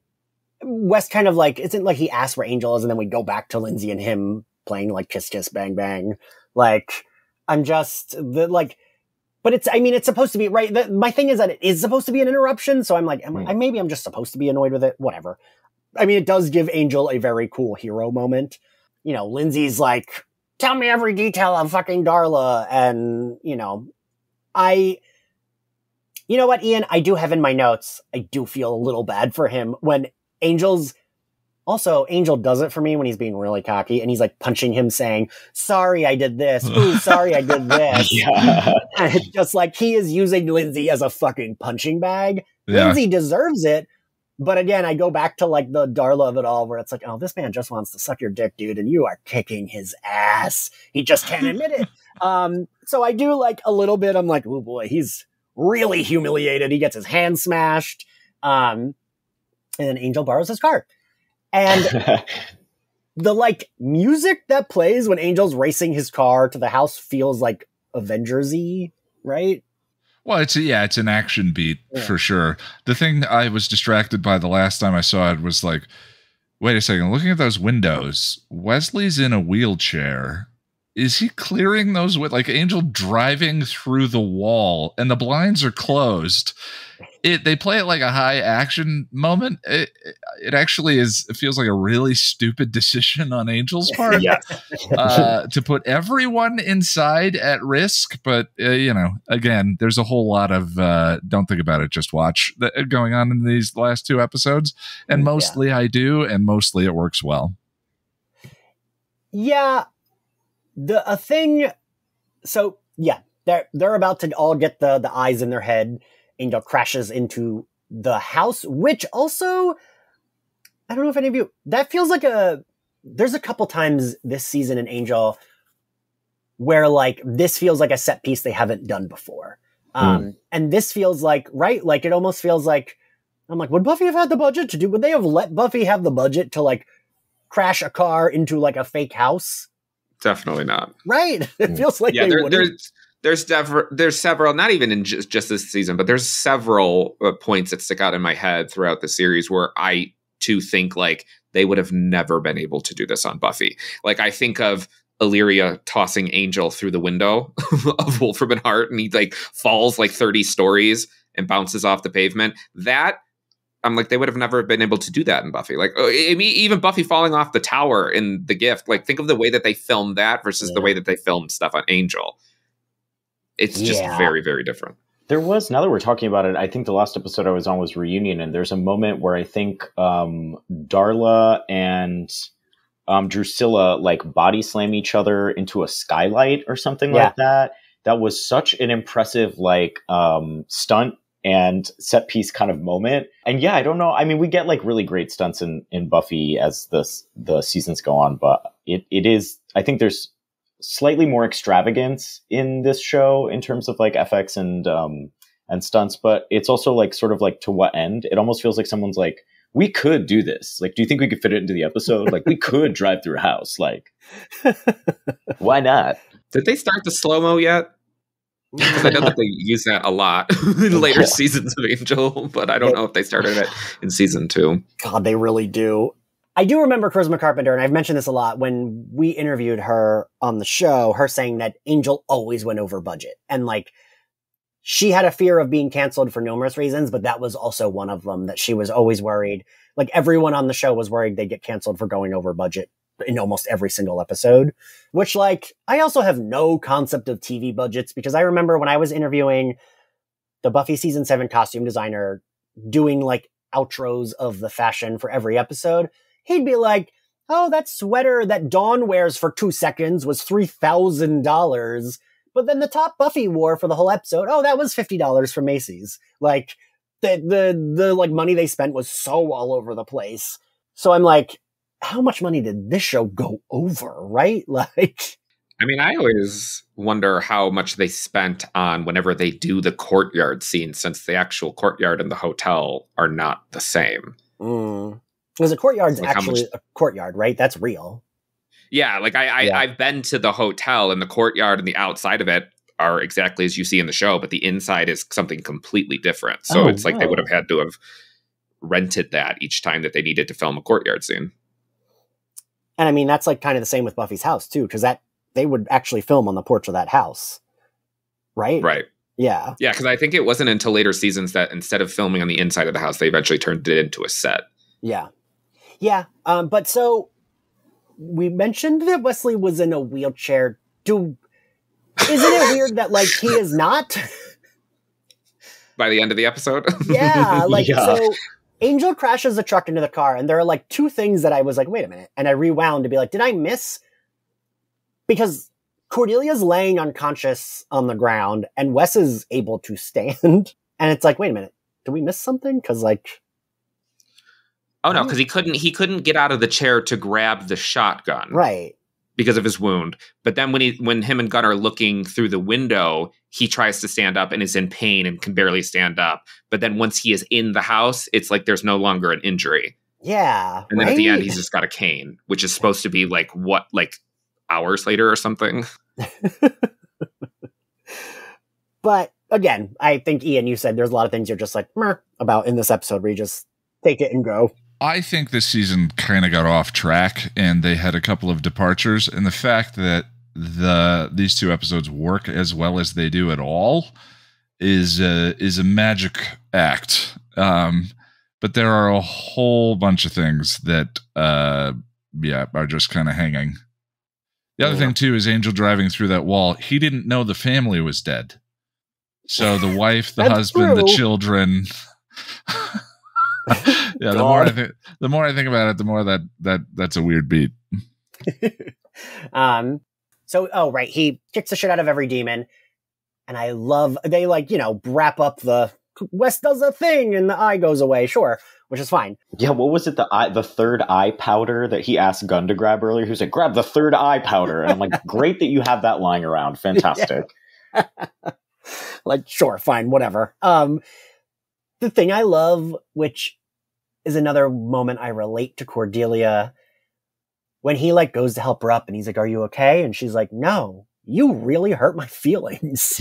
Wes kind of like, isn't like he asks where Angel is, and then we go back to Lindsay and him playing like Kiss Kiss Bang Bang. Like, I'm just but it's supposed to be, right? My thing is that it is supposed to be an interruption. So I'm like, maybe I'm just supposed to be annoyed with it. Whatever. I mean, it does give Angel a very cool hero moment. Lindsay's like, tell me every detail of fucking Darla. And, You know what, Ian? I do have in my notes, I do feel a little bad for him when Angel does it for me when he's being really cocky and he's like punching him saying, sorry, I did this. Ooh, sorry, I did this. Yeah. And it's just like he is using Lindsay as a fucking punching bag. Yeah. Lindsay deserves it. But again, I go back to like the Darla of it all where it's like, oh, this man just wants to suck your dick, dude. And you are kicking his ass. He just can't admit it. So I do like a little bit. I'm like, oh boy, he's really humiliated. He gets his hand smashed. And then Angel borrows his car. And the like music that plays when Angel's racing his car to the house feels like Avengers-y, right? Well, it's an action beat for sure. The thing I was distracted by the last time I saw it was like, wait a second, looking at those windows, Wesley's in a wheelchair. Is he clearing those with like Angel driving through the wall and the blinds are closed? They play it like a high action moment. It actually is. It feels like a really stupid decision on Angel's part to put everyone inside at risk. But again, there's a whole lot of don't think about it, just watch going on in these last two episodes. And mostly I do, and mostly it works well. Yeah, they're about to all get the eyes in their head. Angel crashes into the house, which also, I don't know if any of you, that feels like there's a couple times this season in Angel where like this feels like a set piece they haven't done before. And this feels like, right? Like it almost feels like, I'm like, would Buffy have had the budget to would they have let Buffy have the budget to like crash a car into like a fake house? Definitely not. Right. It feels like they wouldn't. There's several, not even in just this season, but there's several points that stick out in my head throughout the series where I too think like they would have never been able to do this on Buffy. Like I think of Illyria tossing Angel through the window of Wolfram and Hart, and he like falls like 30 stories and bounces off the pavement. That I'm like, they would have never been able to do that in Buffy. Like even Buffy falling off the tower in The Gift. Like think of the way that they filmed that versus the way that they filmed stuff on Angel. It's just very, very different. There was, now that we're talking about it, I think the last episode I was on was Reunion, and there's a moment where I think Darla and Drusilla like body slam each other into a skylight or something like that. That was such an impressive like stunt and set piece kind of moment. And I don't know. I mean, we get like really great stunts in Buffy as the seasons go on, but it is, I think there's slightly more extravagance in this show in terms of like FX and stunts, but it's also like sort of like to what end? It almost feels like someone's like, we could do this. Like, do you think we could fit it into the episode? Like, we could drive through a house. Like, why not? Did they start the slow-mo yet? Because I know that they use that a lot in later seasons of Angel, but I don't know if they started it in season 2. God, they really do. I do remember Charisma Carpenter, and I've mentioned this a lot, when we interviewed her on the show, her saying that Angel always went over budget. And like, she had a fear of being canceled for numerous reasons, but that was also one of them, that she was always worried. Like everyone on the show was worried they'd get canceled for going over budget in almost every single episode, which like, I also have no concept of TV budgets, because I remember when I was interviewing the Buffy season 7 costume designer doing like outros of the fashion for every episode, he'd be like, oh, that sweater that Dawn wears for 2 seconds was $3,000. But then the top Buffy wore for the whole episode, oh, that was $50 from Macy's. Like the like money they spent was so all over the place. So I'm like, how much money did this show go over, right? Like, I mean, I always wonder how much they spent on whenever they do the courtyard scene, since the actual courtyard and the hotel are not the same. Because the courtyard's like actually a courtyard, right? That's real. Yeah, like I've been to the hotel, and the courtyard and the outside of it are exactly as you see in the show, but the inside is something completely different. So it's like they would have had to have rented that each time that they needed to film a courtyard scene. And I mean, that's like kind of the same with Buffy's house too, because that they would actually film on the porch of that house, right? Right. Yeah. Yeah, because I think it wasn't until later seasons that instead of filming on the inside of the house, they eventually turned it into a set. Yeah. Yeah. But so we mentioned that Wesley was in a wheelchair. Isn't it weird that like he is not? by the end of the episode. Yeah, so Angel crashes the truck into the car, and there are like two things that I was like, wait a minute. And I rewound to be like, did I miss? Because Cordelia's laying unconscious on the ground, and Wes is able to stand. And it's like, wait a minute, did we miss something? Because like, oh no, because he couldn't get out of the chair to grab the shotgun, right? Because of his wound. But then when him and Gunn are looking through the window, he tries to stand up and is in pain and can barely stand up. But then once he is in the house, it's like there's no longer an injury. Yeah. And then at the end, he's just got a cane, which is supposed to be like hours later or something. But again, I think, Ian, you said there's a lot of things you're just like, meh, about in this episode where you just take it and go. I think this season kind of got off track, and they had a couple of departures. And the fact that these two episodes work as well as they do at all is a magic act. But there are a whole bunch of things that are just kind of hanging. The other thing too is Angel driving through that wall. He didn't know the family was dead, so the wife, the husband, true. the children. Yeah, the more I think about it, the more that's a weird beat. He kicks the shit out of every demon, and I love they wrap up the Wes does a thing and the eye goes away, sure, which is fine. Yeah, what was it? The third eye powder that he asked Gunn to grab earlier. He was like, "Grab the third eye powder," and I'm like, "Great that you have that lying around. Fantastic." Like, sure, fine, whatever. The thing I love, which is another moment I relate to Cordelia, when he goes to help her up and he's like, "Are you okay?" And she's like, "No, you really hurt my feelings."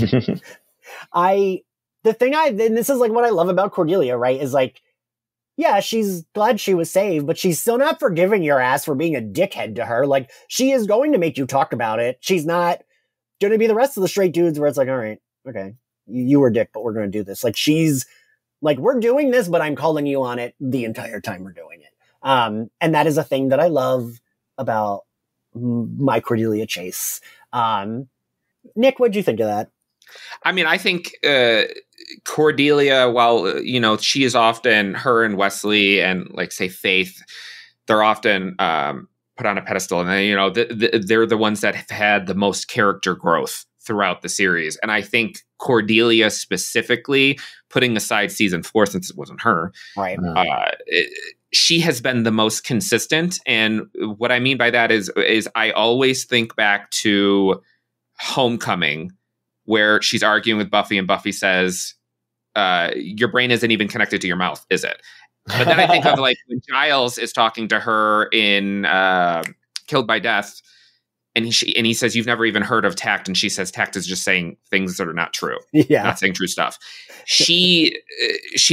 And this is what I love about Cordelia, right? Is yeah, she's glad she was saved, but she's still not forgiving your ass for being a dickhead to her. She is going to make you talk about it. She's not going to be the rest of the straight dudes where it's all right, okay, you were a dick, but we're going to do this. She's we're doing this, but I'm calling you on it the entire time we're doing it. And that is a thing that I love about my Cordelia Chase. Nick, what'd you think of that? I mean, I think Cordelia, while, she is often, her and Wesley and say Faith, they're often put on a pedestal, and they're the ones that have had the most character growth throughout the series. And I think Cordelia specifically, putting aside season 4 since it wasn't her, right? She has been the most consistent. And what I mean by that is I always think back to Homecoming, where she's arguing with Buffy and Buffy says, your brain isn't even connected to your mouth, is it? But then I think of when Giles is talking to her in Killed by Death, and he says, "You've never even heard of tact," and she says, "Tact is just saying things that are not true, not saying true stuff." She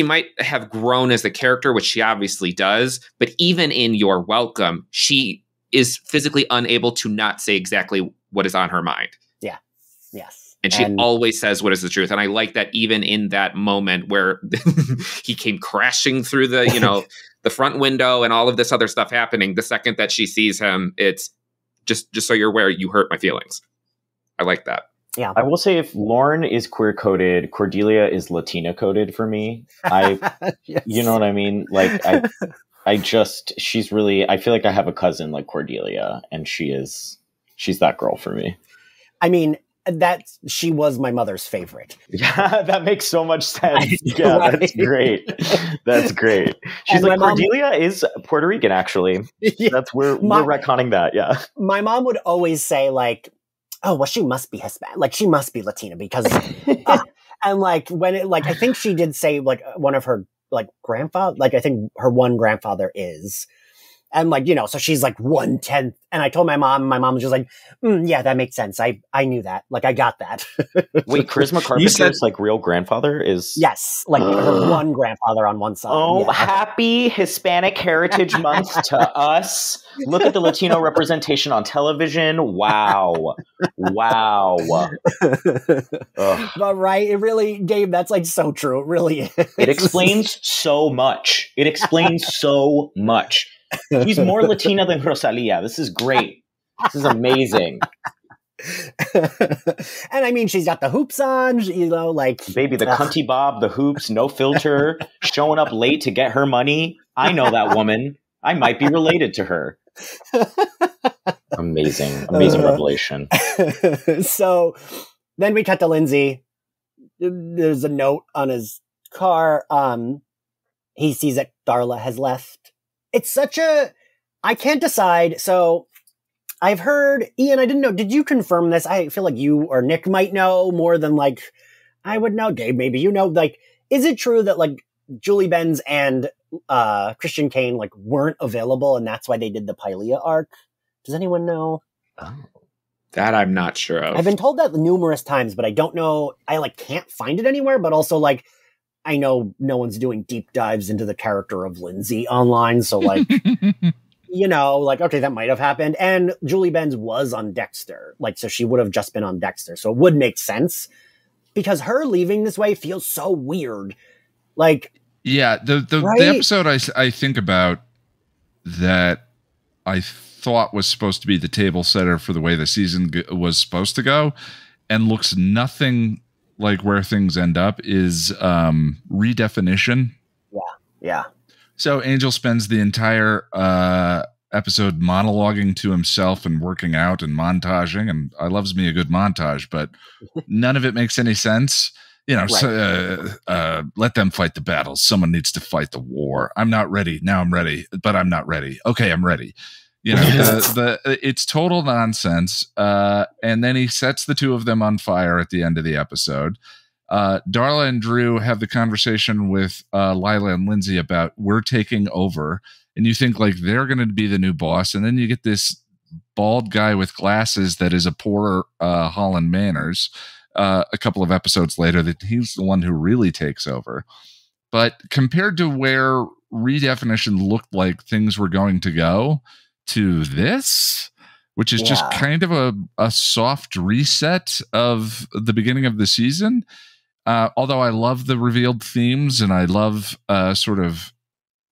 might have grown as a character, which she obviously does, but even in You're Welcome, she is physically unable to not say exactly what is on her mind. Yeah. Yes. And she always says what is the truth. And I like that even in that moment where he came crashing through the, the front window and all of this other stuff happening, the second that she sees him, it's just so you're aware, you hurt my feelings. I like that. Yeah. I will say, if Lauren is queer coded, Cordelia is Latina coded for me. Yes. You know what I mean? She's really, I feel like I have a cousin like Cordelia, and she's that girl for me. I mean, she was my mother's favorite. Yeah, that makes so much sense. Yeah, right? That's great. That's great. She's Cordelia is Puerto Rican, actually. Yeah, we're retconning that. Yeah. My mom would always say oh, well, she must be Hispanic. She must be Latina because, and when it, I think she did say one of her grandfather, I think her one grandfather is. And so she's 1/10. And I told my mom, and my mom was just yeah, that makes sense. I knew that. I got that. Wait, Charisma Carpenter's real grandfather is? Yes. Her one grandfather on one side. Oh, yeah. Happy Hispanic Heritage Month to us. Look at the Latino representation on television. Wow. Wow. But right, it really, Gabe, that's so true. It really is. It explains so much. It explains so much. He's more Latina than Rosalia. This is great. This is amazing. And I mean, she's got the hoops on, you know, like baby, the cunty bob, the hoops, no filter, showing up late to get her money. I know that woman. I might be related to her. Amazing revelation. So then we cut to Lindsay. There's a note on his car. He sees that Darla has left. It's such a, I can't decide. So I've heard, Ian, I didn't know, did you confirm this? I feel like you or Nick might know more than like I would know. Dave, maybe you know, like, is it true that like Julie Benz and Christian Kane like weren't available and that's why they did the Pylea arc? Does anyone know? Oh. That I'm not sure of. I've been told that numerous times, but I don't know. I like can't find it anywhere, but also like I know no one's doing deep dives into the character of Lindsay online. So like, you know, like, okay, that might have happened. And Julie Benz was on Dexter. Like, so she would have just been on Dexter. So it would make sense because her leaving this way feels so weird. Like, yeah, the episode I think about that I thought was supposed to be the table setter for the way the season was supposed to go and looks nothing like where things end up is redefinition. Yeah. So Angel spends the entire episode monologuing to himself and working out and montaging, and I loves me a good montage, but none of it makes any sense. You know, let them fight the battles. Someone needs to fight the war. I'm not ready. Now I'm ready, but I'm not ready. Okay, I'm ready. You know, it's total nonsense. And then he sets the two of them on fire at the end of the episode. Darla and Drew have the conversation with Lila and Lindsay about we're taking over. And you think like they're going to be the new boss. And then you get this bald guy with glasses that is a poor Holland Manners. A couple of episodes later, that he's the one who really takes over. But compared to where redefinition looked like things were going to go to this, which is just kind of a soft reset of the beginning of the season. Although I love the revealed themes and I love sort of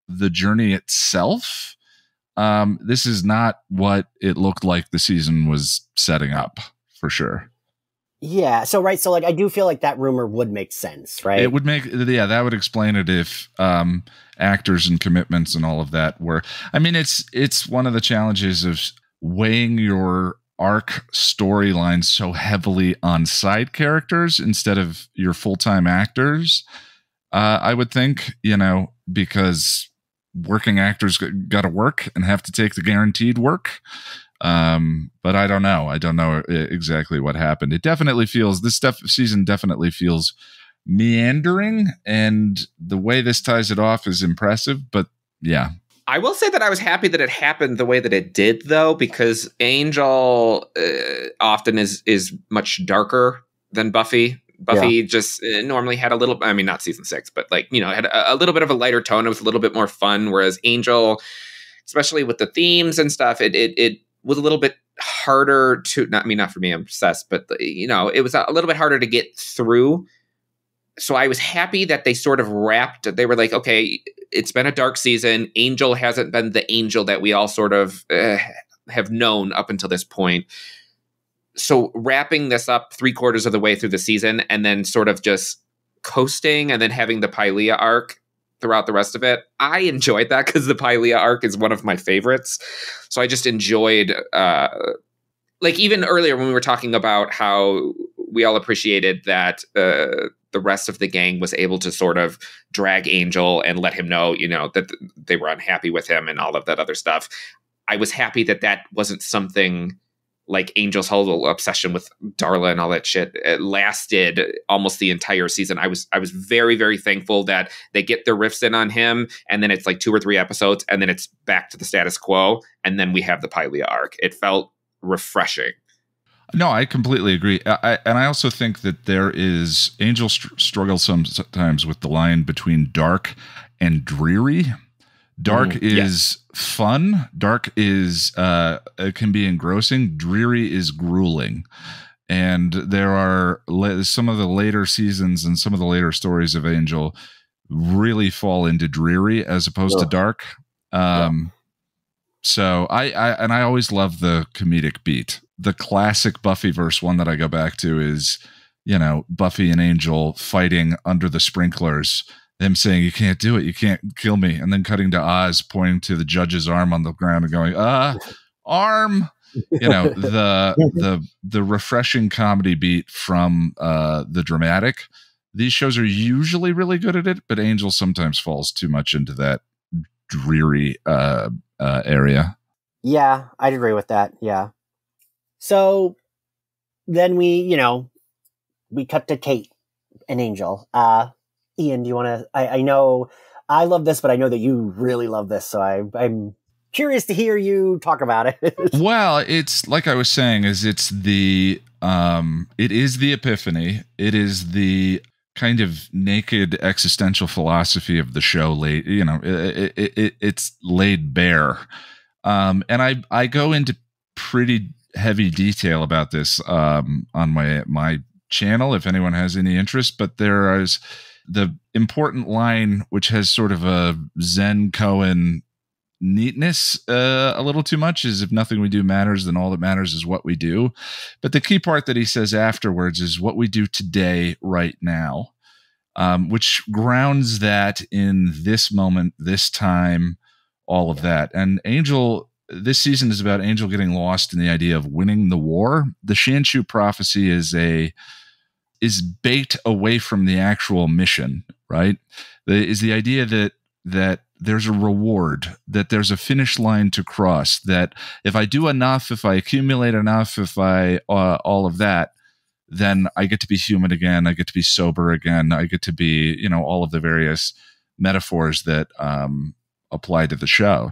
the journey itself, this is not what it looked like the season was setting up for sure. Yeah. So, right. So like, I do feel like that rumor would make sense, right? It would make, that would explain it if actors and commitments and all of that were, I mean, it's one of the challenges of weighing your arc storyline so heavily on side characters instead of your full-time actors. I would think, you know, because working actors got to work and have to take the guaranteed work. But I don't know. I don't know exactly what happened. It definitely feels, this season definitely feels meandering, and the way this ties it off is impressive, but yeah. I will say that I was happy that it happened the way that it did, though, because Angel often is much darker than Buffy. Buffy just normally had a little, I mean, not season 6, but like, you know, had a little bit of a lighter tone. It was a little bit more fun, whereas Angel, especially with the themes and stuff, it was a little bit harder to, not for me, I'm obsessed, but you know, it was a little bit harder to get through. So I was happy that they sort of wrapped, they were like, okay, it's been a dark season. Angel hasn't been the Angel that we all sort of have known up until this point. So wrapping this up 3/4 of the way through the season and then sort of just coasting and then having the Pylea arc throughout the rest of it, I enjoyed that because the Pylea arc is one of my favorites. So I just enjoyed, like even earlier when we were talking about how we all appreciated that the rest of the gang was able to sort of drag Angel and let him know, you know, that they were unhappy with him and all of that other stuff. I was happy that that wasn't something like Angel's whole obsession with Darla and all that shit. It lasted almost the entire season. I was very, very thankful that they get their riffs in on him, and then it's like 2 or 3 episodes, and then it's back to the status quo, and then we have the Pylea arc. It felt refreshing. No, I completely agree. And I also think that there is, Angel struggles sometimes with the line between dark and dreary. Dark is fun. Dark is it can be engrossing. Dreary is grueling. And there are some of the later seasons and some of the later stories of Angel really fall into dreary as opposed to dark. So I always love the comedic beat the classic Buffyverse one that I go back to is, Buffy and Angel fighting under the sprinklers, them saying, "You can't do it, you can't kill me," and then cutting to Oz pointing to the judge's arm on the ground and going, arm. The refreshing comedy beat from the dramatic. These shows are usually really good at it, but Angel sometimes falls too much into that dreary area. Yeah, I'd agree with that. Yeah. So then we cut to Kate and Angel. Ian, do you want to? I know I love this, but I know that you really love this, so I'm curious to hear you talk about it. Well, it's like I was saying, it is the Epiphany. It is the kind of naked existential philosophy of the show. It's laid bare, and I go into pretty heavy detail about this on my channel if anyone has any interest. But there is the important line, which has sort of a Zen koan neatness a little too much, is if nothing we do matters, then all that matters is what we do. But the key part that he says afterwards is what we do today, right now, which grounds that in this moment, this time, all of that. And Angel, this season is about Angel getting lost in the idea of winning the war. The Shanshu prophecy is baked away from the actual mission, right? Is the idea that there's a reward, that there's a finish line to cross, that if I do enough, if I accumulate enough, if I all of that, then I get to be human again. I get to be sober again. I get to be, all of the various metaphors that apply to the show.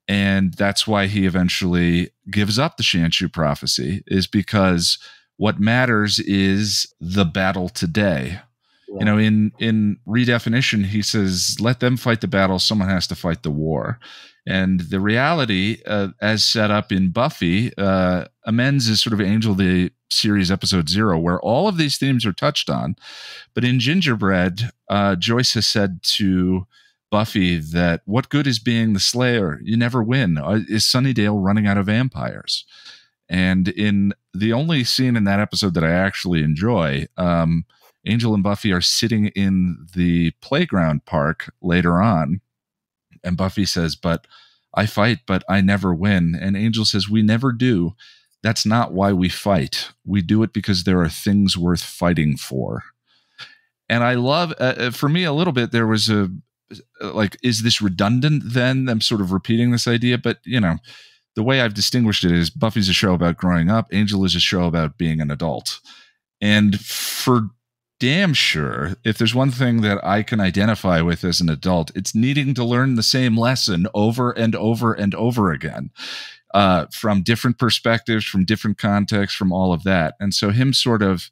And that's why he eventually gives up the Shanshu prophecy, is because what matters is the battle today. Yeah. In redefinition, he says, let them fight the battle. Someone has to fight the war. And the reality, as set up in Buffy, amends is sort of Angel the series episode 0, where all of these themes are touched on. But in Gingerbread, Joyce has said to Buffy that what good is being the Slayer? You never win. Is Sunnydale running out of vampires? And in the only scene in that episode that I actually enjoy, Angel and Buffy are sitting in the playground park later on, and Buffy says, "But I fight, but I never win." And Angel says, "We never do. That's not why we fight. We do it because there are things worth fighting for." And I love, for me, a little bit, there was is this redundant then? I'm sort of repeating this idea, but, the way I've distinguished it is Buffy's a show about growing up. Angel is a show about being an adult. And for damn sure, if there's one thing that I can identify with as an adult, it's needing to learn the same lesson over and over and over again, from different perspectives, from different contexts, from all of that. And so him sort of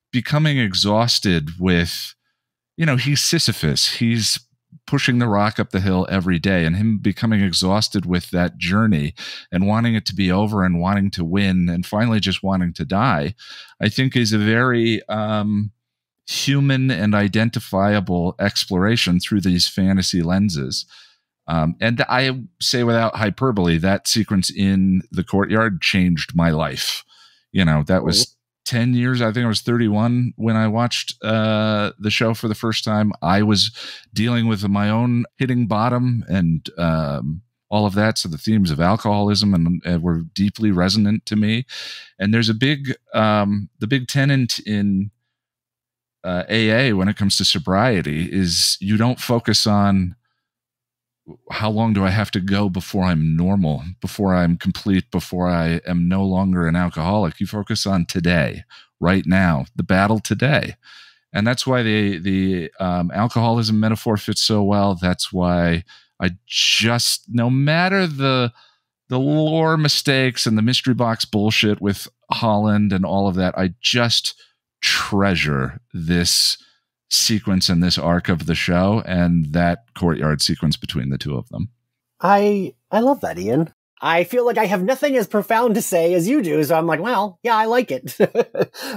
becoming exhausted with, he's Sisyphus. He's pushing the rock up the hill every day, and him becoming exhausted with that journey and wanting it to be over and wanting to win and finally just wanting to die, I think is a very human and identifiable exploration through these fantasy lenses. And I say without hyperbole, that sequence in the courtyard changed my life. That was 10 years. I think I was 31 when I watched the show for the first time. I was dealing with my own hitting bottom and all of that. So the themes of alcoholism were deeply resonant to me. And there's the big tenet in AA when it comes to sobriety is you don't focus on how long do I have to go before I'm normal, before I'm complete, before I am no longer an alcoholic. You focus on today, right now, the battle today. And that's why the alcoholism metaphor fits so well. That's why I just, no matter the lore mistakes and the mystery box bullshit with Holland and all of that, I just treasure this sequence and this arc of the show and that courtyard sequence between the two of them. I love that, Ian. I feel like I have nothing as profound to say as you do, so I'm like, well, yeah, I like it.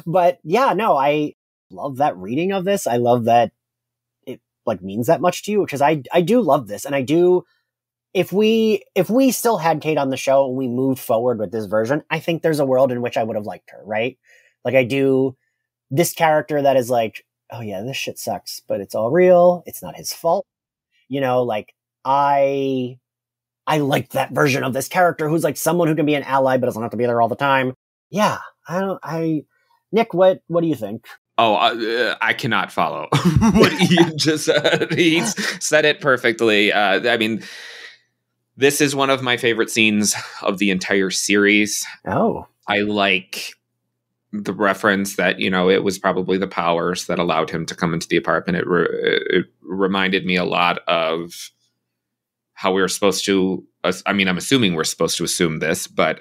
But yeah, no, I love that reading of this. I love that it means that much to you, because I do love this, and I do if we still had Kate on the show and we moved forward with this version, I think there's a world in which I would have liked her, right? Like I do this character that is like, oh yeah, this shit sucks, but it's all real. It's not his fault. Like I like that version of this character who's like someone who can be an ally, but doesn't have to be there all the time. Yeah. Nick, what do you think? Oh, I cannot follow what Ian just said. He's said it perfectly. I mean, this is one of my favorite scenes of the entire series. Oh. I like the reference that, it was probably the powers that allowed him to come into the apartment. It reminded me a lot of how we were supposed to, I'm assuming we're supposed to assume this, but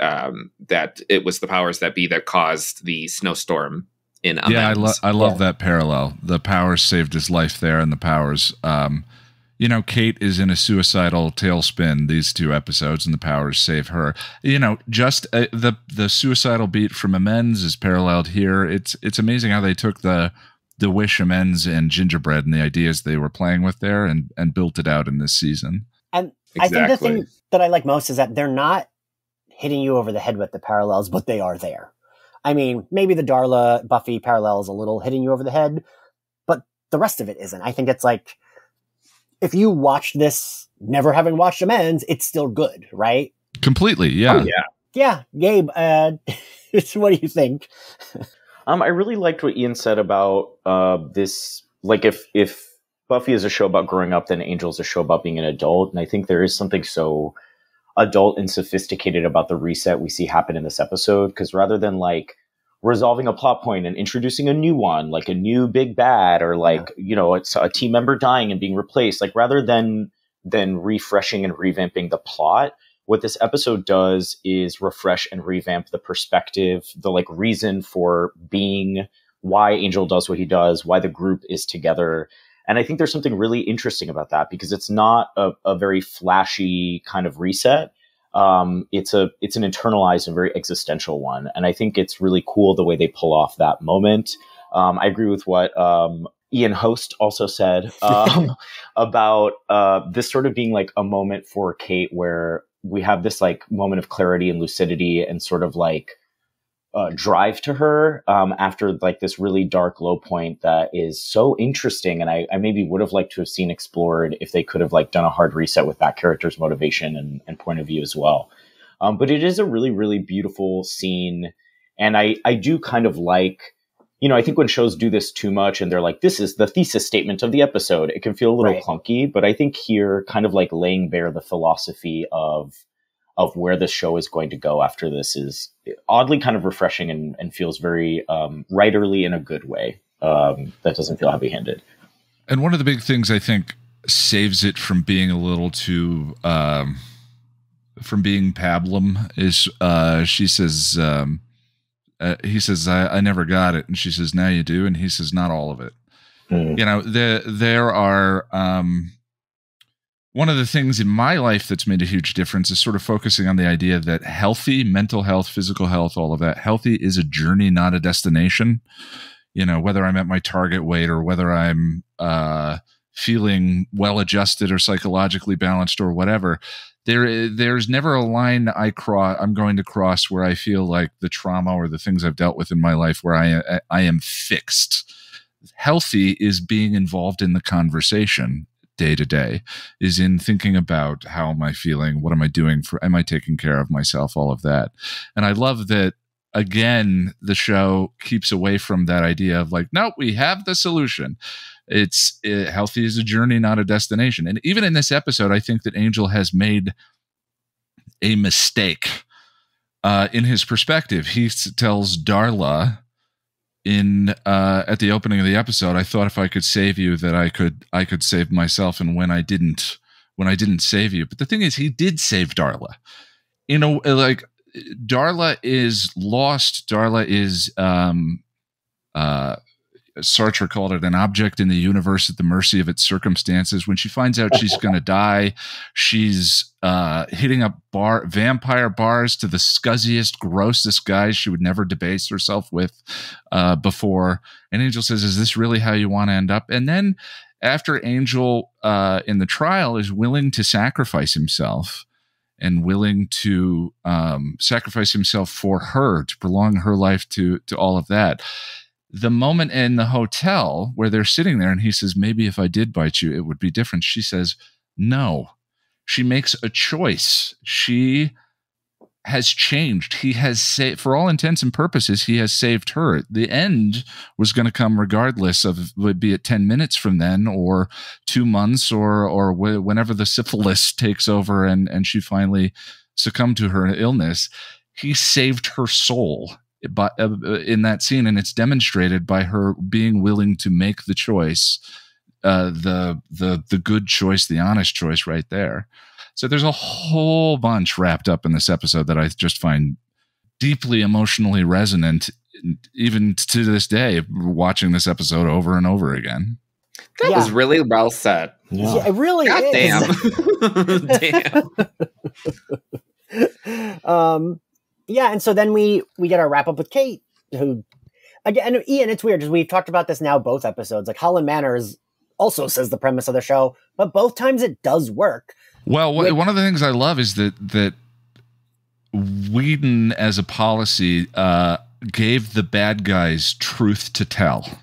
that it was the powers that be that caused the snowstorm in Amends. Yeah, I love that parallel. The powers saved his life there, and the powers, Kate is in a suicidal tailspin these 2 episodes, and the powers save her. Just the suicidal beat from Amends is paralleled here. It's amazing how they took the Wish, Amends, and Gingerbread and the ideas they were playing with there and built it out in this season. And Exactly. I think the thing that I like most is that they're not hitting you over the head with the parallels, but they are there. I mean, maybe the Darla Buffy parallel is a little hitting you over the head, but the rest of it isn't. I think it's like, if you watch this, never having watched Amends, it's still good, right? Completely, yeah. Oh, yeah. Yeah, Gabe, what do you think? I really liked what Ian said about this. Like, if Buffy is a show about growing up, then Angel is a show about being an adult. And I think there is something so adult and sophisticated about the reset we see happen in this episode. Because rather than like resolving a plot point and introducing a new one, like a new big bad, or like, it's a team member dying and being replaced, like rather than refreshing and revamping the plot, what this episode does is refresh and revamp the perspective, the like reason for being, why Angel does what he does, why the group is together. And I think there's something really interesting about that, because it's not a very flashy kind of reset. It's an internalized and very existential one. And I think it's really cool the way they pull off that moment. I agree with what Ian Host also said about this sort of being like a moment for Kate where we have this like moment of clarity and lucidity and sort of like drive to her after like this really dark low point that is so interesting. And I maybe would have liked to have seen explored if they could have like done a hard reset with that character's motivation and point of view as well. But it is a really, really beautiful scene. And I do kind of like, I think when shows do this too much and they're like, this is the thesis statement of the episode, it can feel a little clunky. But I think here kind of like laying bare the philosophy of where this show is going to go after this is oddly kind of refreshing and feels very writerly in a good way that doesn't feel heavy-handed. And one of the big things I think saves it from being a little too from being pablum is she says he says I never got it, and she says now you do, and he says not all of it. There are one of the things in my life that's made a huge difference is sort of focusing on the idea that healthy mental health, physical health, all of that, healthy is a journey, not a destination. Whether I'm at my target weight or whether I'm feeling well-adjusted or psychologically balanced or whatever, there's never a line I'm going to cross where I feel like the trauma or the things I've dealt with in my life where I am fixed. Healthy is being involved in the conversation day to day, is in thinking about how am I feeling, what am I doing am I taking care of myself, all of that. And I love that, again, the show keeps away from that idea of like, no, we have the solution. Healthy is a journey, not a destination. And even in this episode, I think that Angel has made a mistake in his perspective. He tells Darla at the opening of the episode, I thought if I could save you that I could save myself, and when I didn't save you. But the thing is, he did save Darla. Like Darla is lost. Darla is Sartre called it an object in the universe at the mercy of its circumstances. When she finds out she's going to die, she's hitting up vampire bars to the scuzziest, grossest guys she would never debase herself with before. And Angel says, is this really how you want to end up? And then after Angel in the trial is willing to sacrifice himself and willing to sacrifice himself for her, to prolong her life, to all of that. The moment in the hotel where they're sitting there and he says, maybe if I did bite you, it would be different. She says, no. She makes a choice. She has changed. He has saved, for all intents and purposes, he has saved her. The end was going to come regardless of, would be it 10 minutes from then or 2 months or whenever the syphilis takes over and she finally succumbed to her illness. He saved her soul in that scene, and it's demonstrated by her being willing to make the choice, the good choice, the honest choice right there. So there's a whole bunch wrapped up in this episode that I just find deeply emotionally resonant, even to this day, watching this episode over and over again. That was really well said. Yeah, it really is. Damn. Yeah, and so then we get our wrap up with Kate, who, again, Ian, it's weird, because we've talked about this now both episodes. Like, Holland Manor also says the premise of the show, but both times it does work. Well, one of the things I love is that Whedon, as a policy, gave the bad guys truth to tell.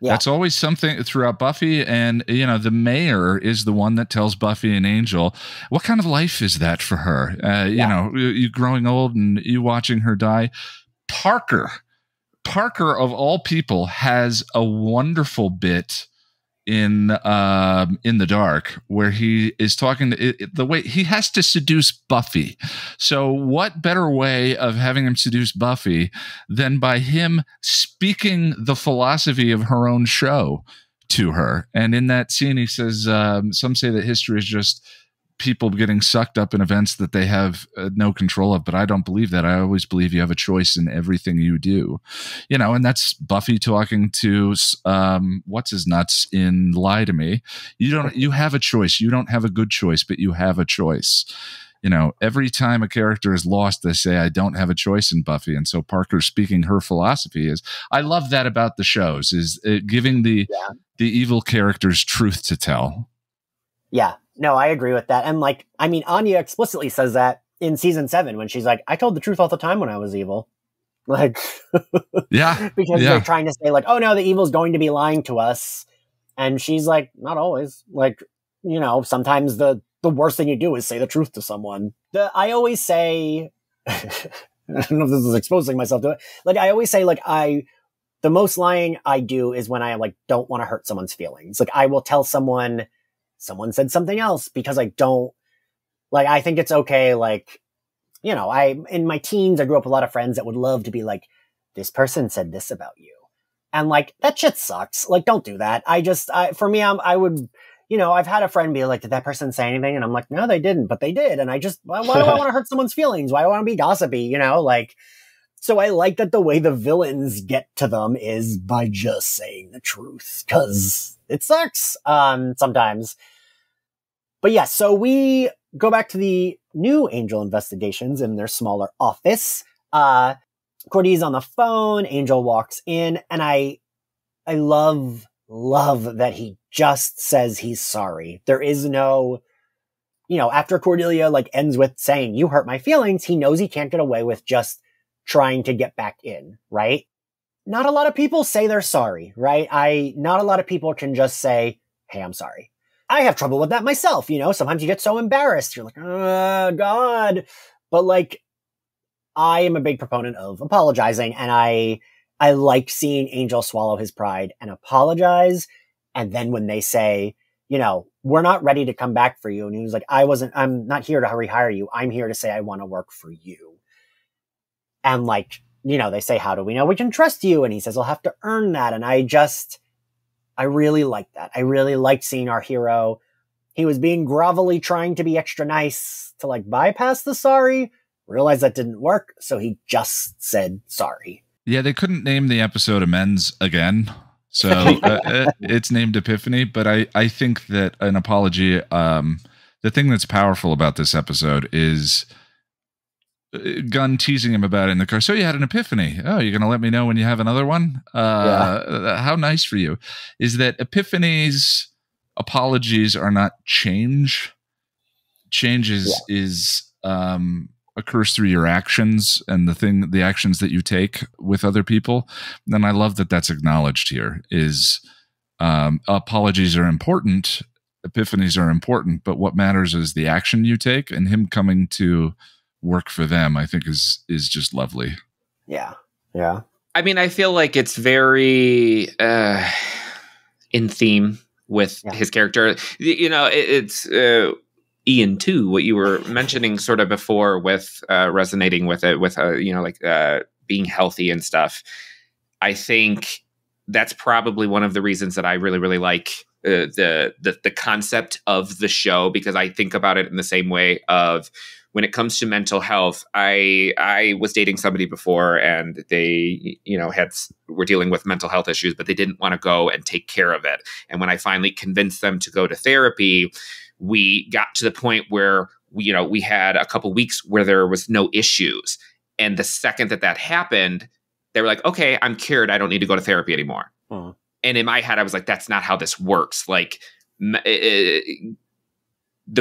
Yeah. That's always something throughout Buffy, and the mayor is the one that tells Buffy and Angel, what kind of life is that for her? You growing old and you watching her die. Parker of all people has a wonderful bit in the dark where he is talking to the way he has to seduce Buffy. So what better way of having him seduce Buffy than by him speaking the philosophy of her own show to her? And in that scene, he says, some say that history is just people getting sucked up in events that they have no control of, but I don't believe that. I always believe you have a choice in everything you do, and that's Buffy talking to what's his nuts in Lie to Me. You have a choice. You don't have a good choice, but you have a choice. Every time a character is lost, they say, I don't have a choice in Buffy. And so Parker speaking her philosophy is, I love that about the shows, is giving the evil characters truth to tell. Yeah. No, I agree with that. And Anya explicitly says that in season 7 when she's like, I told the truth all the time when I was evil. Yeah. Because they're trying to say oh no, the evil's going to be lying to us. And she's like, not always. Sometimes the worst thing you do is say the truth to someone. I always say, I don't know if this is exposing myself to it. I always say, the most lying I do is when I don't want to hurt someone's feelings. I will tell someone said something else because I don't I think it's okay. In my teens, I grew up with a lot of friends that would love to be this person said this about you. And that shit sucks. Don't do that. For me, I would, I've had a friend be like, did that person say anything? And I'm like, no, they didn't, but they did. And why do I want to hurt someone's feelings? Why do I want to be gossipy? So I like that the way the villains get to them is by just saying the truth, because it sucks sometimes. But yeah, so we go back to the new Angel investigations in their smaller office. Cordy's on the phone. Angel walks in, and I love that he just says he's sorry. There is no, after Cordelia ends with saying, you hurt my feelings, he knows he can't get away with just trying to get back in, right? Not a lot of people say they're sorry, right? Not a lot of people can just say, hey, I'm sorry. I have trouble with that myself, sometimes you get so embarrassed. You're like, oh, God. But I am a big proponent of apologizing, and I like seeing Angel swallow his pride and apologize. And then when they say, we're not ready to come back for you. And he was like, I'm not here to rehire you. I'm here to say I want to work for you. And they say, how do we know we can trust you? And he says, I'll have to earn that. And I really like that. I really liked seeing our hero. He was being grovelly, trying to be extra nice to bypass the sorry, realized that didn't work. So he just said sorry. Yeah. They couldn't name the episode Amends again. So it's named Epiphany, but I think that an apology, the thing that's powerful about this episode is Gunn teasing him about it in the car. So you had an epiphany. Oh, you're going to let me know when you have another one? How nice for you. Is that epiphanies apologies are not change. Change is occurs through your actions and the actions that you take with other people. And I love that that's acknowledged here. Is apologies are important, epiphanies are important, but what matters is the action you take, and him coming to work for them, I think is just lovely. Yeah. I mean, I feel like it's very in theme with his character. You know, it's Ian too. What you were mentioning sort of before with resonating with it, with being healthy and stuff. I think that's probably one of the reasons that I really, really like the concept of the show, because I think about it in the same way of when it comes to mental health. I was dating somebody before, and they, were dealing with mental health issues, but they didn't want to go and take care of it. And when I finally convinced them to go to therapy, we got to the point where we had a couple weeks where there was no issues. And the second that happened, they were like, okay, I'm cured. I don't need to go to therapy anymore. Uh-huh. And in my head, I was like, that's not how this works. Like, the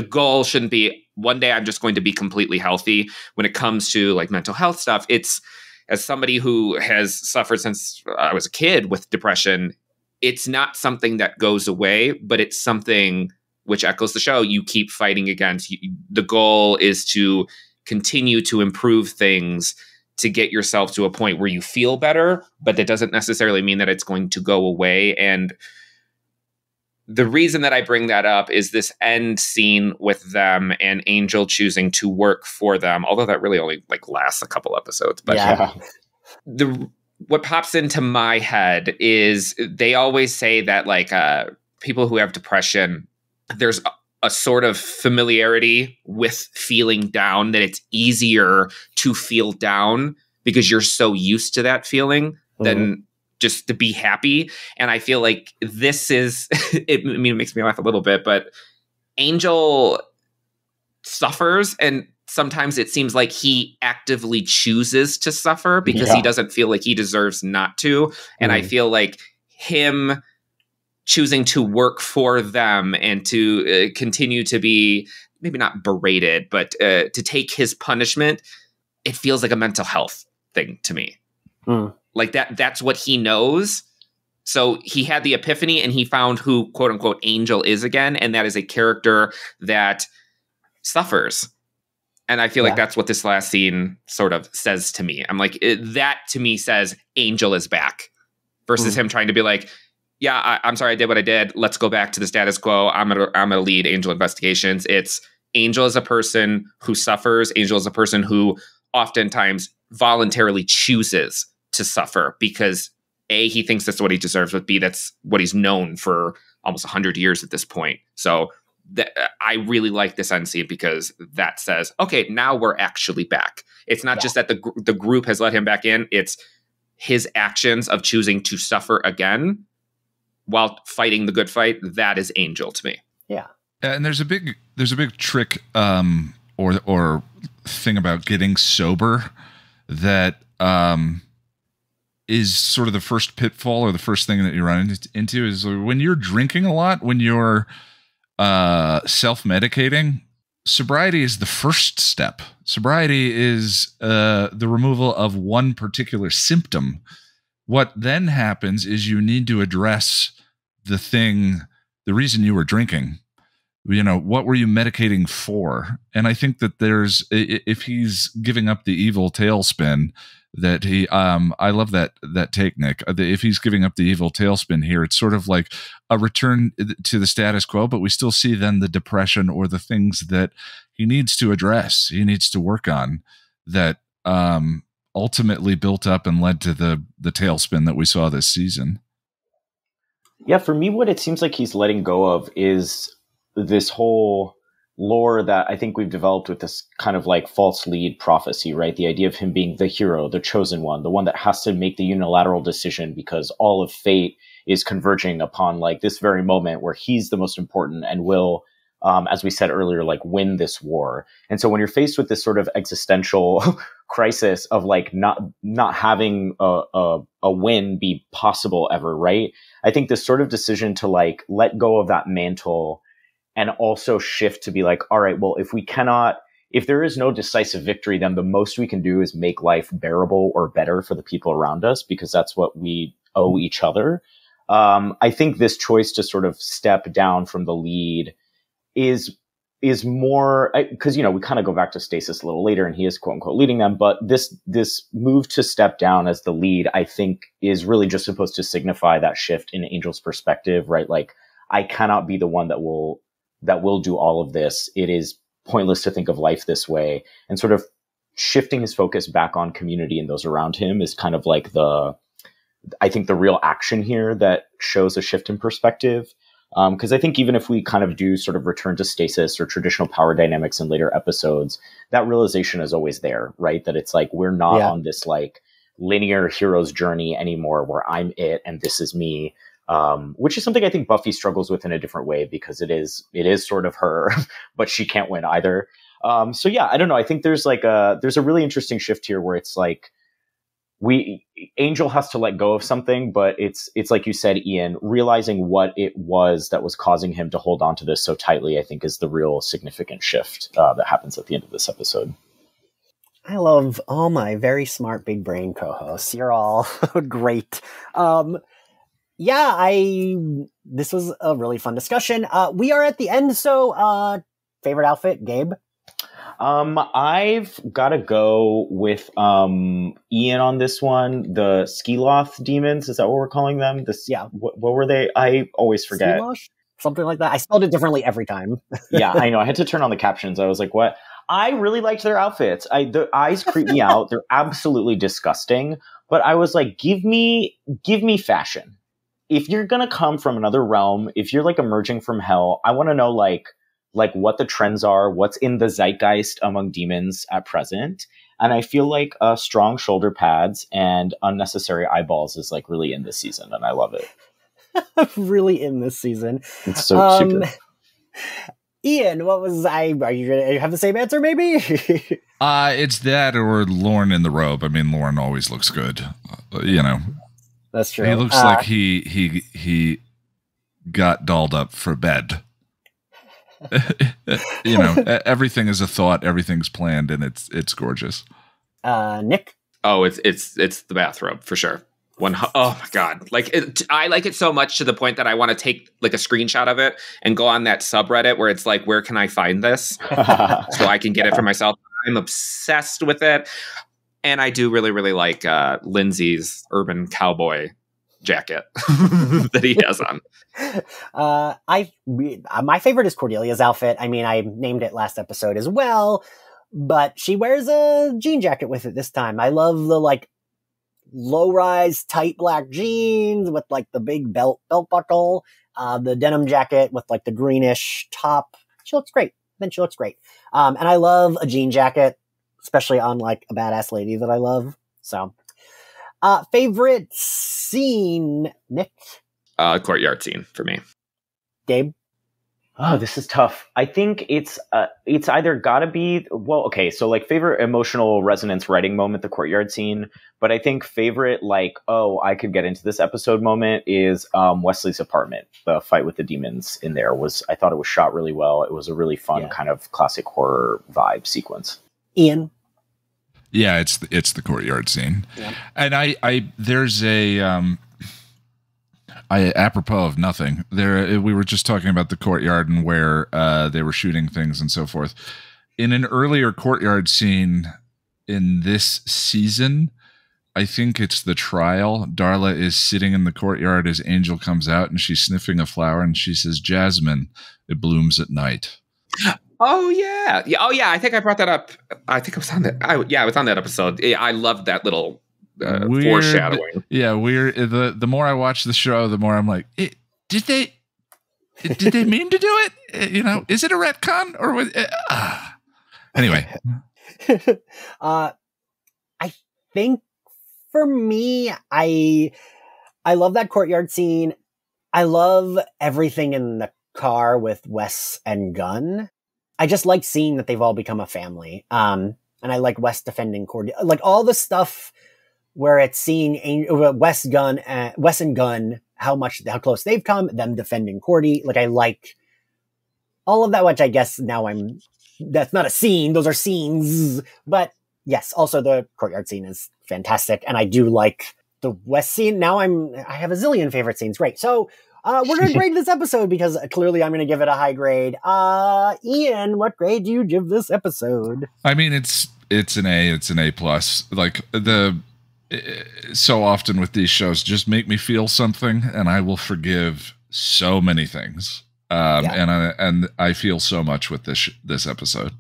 goal shouldn't be one day I'm just going to be completely healthy. When it comes to like mental health stuff, it's, as somebody who has suffered since I was a kid with depression, it's not something that goes away, but it's something which echoes the show you keep fighting against. The goal is to continue to improve things to get yourself to a point where you feel better, but that doesn't necessarily mean that it's going to go away. And the reason that I bring that up is this end scene with them and Angel choosing to work for them, although that really only lasts a couple episodes. But what pops into my head is they always say that people who have depression, there's a sort of familiarity with feeling down, that it's easier to feel down because you're so used to that feeling than just to be happy. And I feel like this is, it makes me laugh a little bit, but Angel suffers, and sometimes it seems like he actively chooses to suffer because he doesn't feel like he deserves not to. And I feel like him choosing to work for them and to continue to be maybe not berated, but to take his punishment, it feels like a mental health thing to me. Like that's what he knows. So he had the epiphany and he found who, quote unquote, Angel is again. And that is a character that suffers. And I feel like that's what this last scene sort of says to me. I'm like, that to me says Angel is back versus him trying to be like, I'm sorry I did what I did. Let's go back to the status quo. I'm gonna lead Angel investigations. It's Angel is a person who suffers. Angel is a person who oftentimes voluntarily chooses to suffer because A, he thinks that's what he deserves, but B, that's what he's known for almost 100 years at this point. So I really like this end scene because that says, okay, now we're actually back. It's not just that the group has let him back in. It's his actions of choosing to suffer again while fighting the good fight. That is Angel to me. Yeah. And there's a big trick or thing about getting sober that is sort of the first pitfall or the first thing that you run into is when you're drinking a lot, when you're self-medicating. Sobriety is the first step. Sobriety is the removal of one particular symptom. What then happens is you need to address the reason you were drinking. What were you medicating for? And I think that if he's giving up the evil tailspin, that I love that take, Nick. If he's giving up the evil tailspin here, it's sort of like a return to the status quo, but we still see then the depression or the things that he needs to address, he needs to work on, that ultimately built up and led to the tailspin that we saw this season. Yeah, for me, what it seems like he's letting go of is this whole lore that I think we've developed with this kind of like false lead prophecy, right? The idea of him being the hero, the chosen one, the one that has to make the unilateral decision because all of fate is converging upon like this very moment where he's the most important and will as we said earlier, like win this war. And so when you're faced with this sort of existential crisis of like not having a win be possible ever, right? I think this sort of decision to like let go of that mantle and also shift to be like, all right, well, if there is no decisive victory, then the most we can do is make life bearable or better for the people around us, because that's what we owe each other. I think this choice to sort of step down from the lead is more, because, you know, we kind of go back to Stasis a little later and he is quote unquote leading them. But this move to step down as the lead, I think, is really just supposed to signify that shift in Angel's perspective, right? Like, I cannot be the one that will do all of this. It is pointless to think of life this way. And sort of shifting his focus back on community and those around him is kind of like I think the real action here that shows a shift in perspective. Because I think even if we kind of do sort of return to Stasis or traditional power dynamics in later episodes, that realization is always there, right? That it's like, we're not on this like linear hero's journey anymore where I'm it and this is me. Which is something I think Buffy struggles with in a different way, because it is sort of her, but she can't win either. So yeah, I don't know. I think there's a really interesting shift here where it's like, Angel has to let go of something, but it's like you said, Ian, realizing what it was that was causing him to hold on to this so tightly, I think is the real significant shift that happens at the end of this episode. I love all my very smart big brain co-hosts. You're all great. This was a really fun discussion. We are at the end, so favorite outfit, Gabe? I've got to go with Ian on this one. The Skiloth demons, is that what we're calling them? What were they? I always forget. Skiloth? Something like that. I spelled it differently every time. Yeah, I know. I had to turn on the captions. I was like, what? I really liked their outfits. The eyes creep me out. They're absolutely disgusting. But I was like, give me fashion. If you're going to come from another realm, if you're like emerging from hell, I want to know like what the trends are, what's in the zeitgeist among demons at present. And I feel like strong shoulder pads and unnecessary eyeballs is like really in this season. And I love it. Really in this season. It's so super. Ian, are you going to have the same answer maybe? It's that or Lorne in the robe. I mean, Lorne always looks good. You know. That's true. He looks like he got dolled up for bed. You know, everything is a thought, everything's planned, and it's gorgeous. Nick? Oh, it's the bathrobe for sure. Oh my god! I like it so much to the point that I want to take like a screenshot of it and go on that subreddit where it's like, where can I find this so I can get it for myself? I'm obsessed with it, and I do really really like Lindsay's urban cowboy jacket that he has on. My favorite is Cordelia's outfit. I mean, I named it last episode as well, but she wears a jean jacket with it this time. I love the like low-rise tight black jeans with like the big belt buckle, the denim jacket with like the greenish top. She looks great. And I love a jean jacket, especially on like a badass lady that I love. So favorite scene, Nick? Courtyard scene for me. Gabe? Oh, this is tough. I think it's either gotta be, well, okay, so like favorite emotional resonance writing moment, the courtyard scene, but I think favorite like, oh, I could get into this episode moment is Wesley's apartment. The fight with the demons in there I thought it was shot really well. It was a really fun kind of classic horror vibe sequence. Ian? Yeah, it's the courtyard scene. Yeah. And there's a apropos of nothing, we were just talking about the courtyard and where they were shooting things and so forth. In an earlier courtyard scene in this season, I think it's the trial, Darla is sitting in the courtyard as Angel comes out and she's sniffing a flower and she says, "Jasmine, it blooms at night." Oh yeah. Oh yeah. I think I brought that up. I think I was on that. I was on that episode. I loved that little foreshadowing. Yeah, weird. The more I watch the show, the more I'm like, did they mean to do it? You know, is it a retcon or was anyway? I think for me, I love that courtyard scene. I love everything in the car with Wes and Gunn. I just like seeing that they've all become a family. And I like Wes defending Cordy. Like all the stuff where it's seeing Wes and Gunn, how close they've come, them defending Cordy. Like I like all of that, which I guess now that's not a scene. Those are scenes. But yes, also the courtyard scene is fantastic. And I do like the West scene. Now I have a zillion favorite scenes. Great. So we're going to grade this episode because clearly I'm going to give it a high grade. Ian, what grade do you give this episode? I mean, it's an A. It's an A plus. Like so often with these shows, just make me feel something, and I will forgive so many things. And I feel so much with this episode.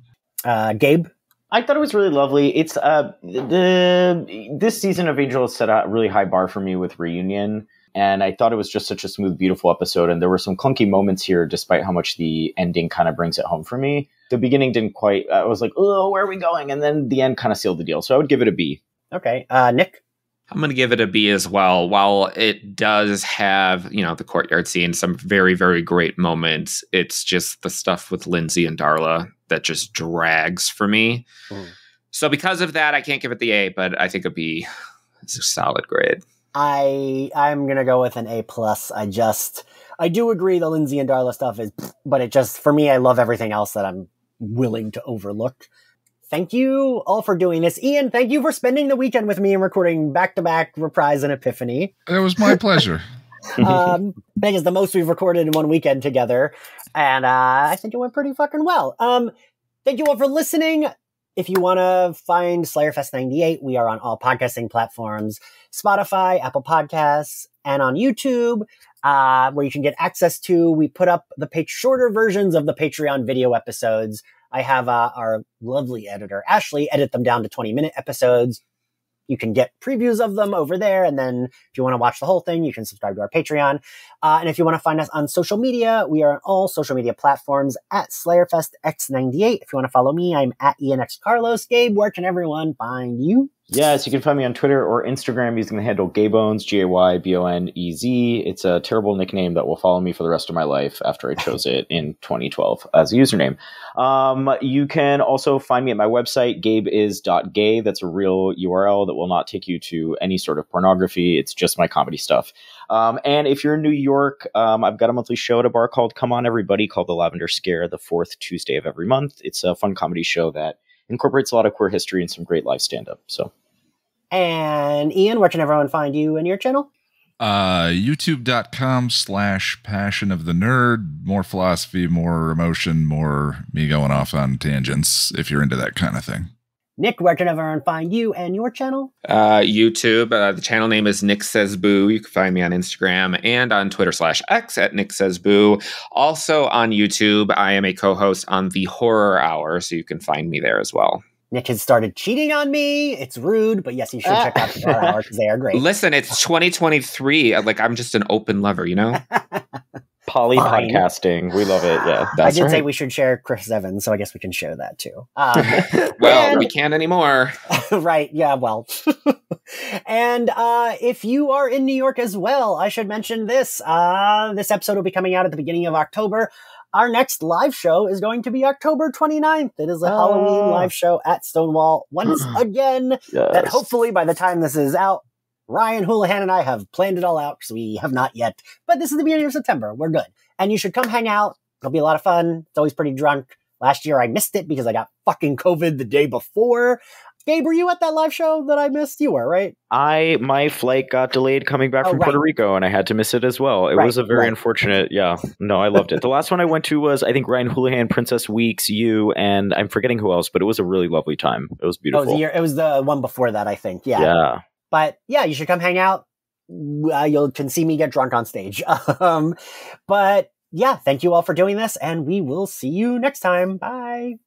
Gabe? I thought it was really lovely. It's this season of Angel set a really high bar for me with Reunion, and I thought it was just such a smooth, beautiful episode. And there were some clunky moments here, despite how much the ending kind of brings it home for me. The beginning didn't quite. I was like, "Oh, where are we going?" And then the end kind of sealed the deal. So I would give it a B. Okay, Nick. I'm going to give it a B as well. While it does have, the courtyard scene, some very, very great moments, it's just the stuff with Lindsay and Darla that just drags for me. So because of that, I can't give it the A, but I think a B is a solid grade. I'm going to go with an A+. I do agree the Lindsay and Darla stuff is, but it just, for me, I love everything else that I'm willing to overlook. Thank you all for doing this. Ian, thank you for spending the weekend with me and recording back-to-back Reprise and Epiphany. It was my pleasure. I think it's the most we've recorded in one weekend together. And I think it went pretty fucking well. Thank you all for listening. If you want to find Slayerfest 98, we are on all podcasting platforms, Spotify, Apple Podcasts, and on YouTube, where you can get access to, we put up the shorter versions of the Patreon video episodes. I have our lovely editor, Ashley, edit them down to 20-minute episodes. You can get previews of them over there. And then if you want to watch the whole thing, you can subscribe to our Patreon. And if you want to find us on social media, we are on all social media platforms at SlayerFestX98. If you want to follow me, I'm at ENXCarlos. Gabe, where can everyone find you? Yes, you can find me on Twitter or Instagram using the handle Gaybones, Gaybonez. It's a terrible nickname that will follow me for the rest of my life after I chose it in 2012 as a username. You can also find me at my website, gabeis.gay. That's a real URL that will not take you to any sort of pornography. It's just my comedy stuff. And if you're in New York, I've got a monthly show at a bar called Come On Everybody called The Lavender Scare, the fourth Tuesday of every month. It's a fun comedy show that incorporates a lot of queer history and some great live stand-up. And Ian, where can everyone find you and your channel? YouTube.com/Passion of the Nerd. More philosophy, more emotion, more me going off on tangents, if you're into that kind of thing. Nick, where can everyone find you and your channel? YouTube. The channel name is Nicksasyboo. You can find me on Instagram and on Twitter/X at Nicksasyboo. Also on YouTube, I am a co-host on The Horror Hour, so you can find me there as well. Nick has started cheating on me. It's rude, but yes, you should check out The Horror Hour because they are great. Listen, it's 2023. Like, I'm just an open lover, Poly podcasting. We love it. Yeah, I did say we should share Chris Evans, so I guess we can share that too. Well, we can't anymore. Right. Yeah, well. And if you are in New York as well, I should mention this. This episode will be coming out at the beginning of October. Our next live show is going to be October 29th. It is a Halloween live show at Stonewall once again. Yes. That hopefully by the time this is out, Ryan Houlihan and I have planned it all out because we have not yet. But this is the beginning of September. We're good. And you should come hang out. It'll be a lot of fun. It's always pretty drunk. Last year I missed it because I got fucking COVID the day before. Gabe, were you at that live show that I missed? You were, right? My flight got delayed coming back from Puerto Rico, and I had to miss it as well. It was a very unfortunate. Yeah, no, I loved it. The last one I went to was, I think, Ryan Houlihan, Princess Weeks, you, and I'm forgetting who else, but it was a really lovely time. It was beautiful. It was the one before that, I think. Yeah. Yeah. But yeah, you should come hang out. You can see me get drunk on stage. But yeah, thank you all for doing this, and we will see you next time. Bye.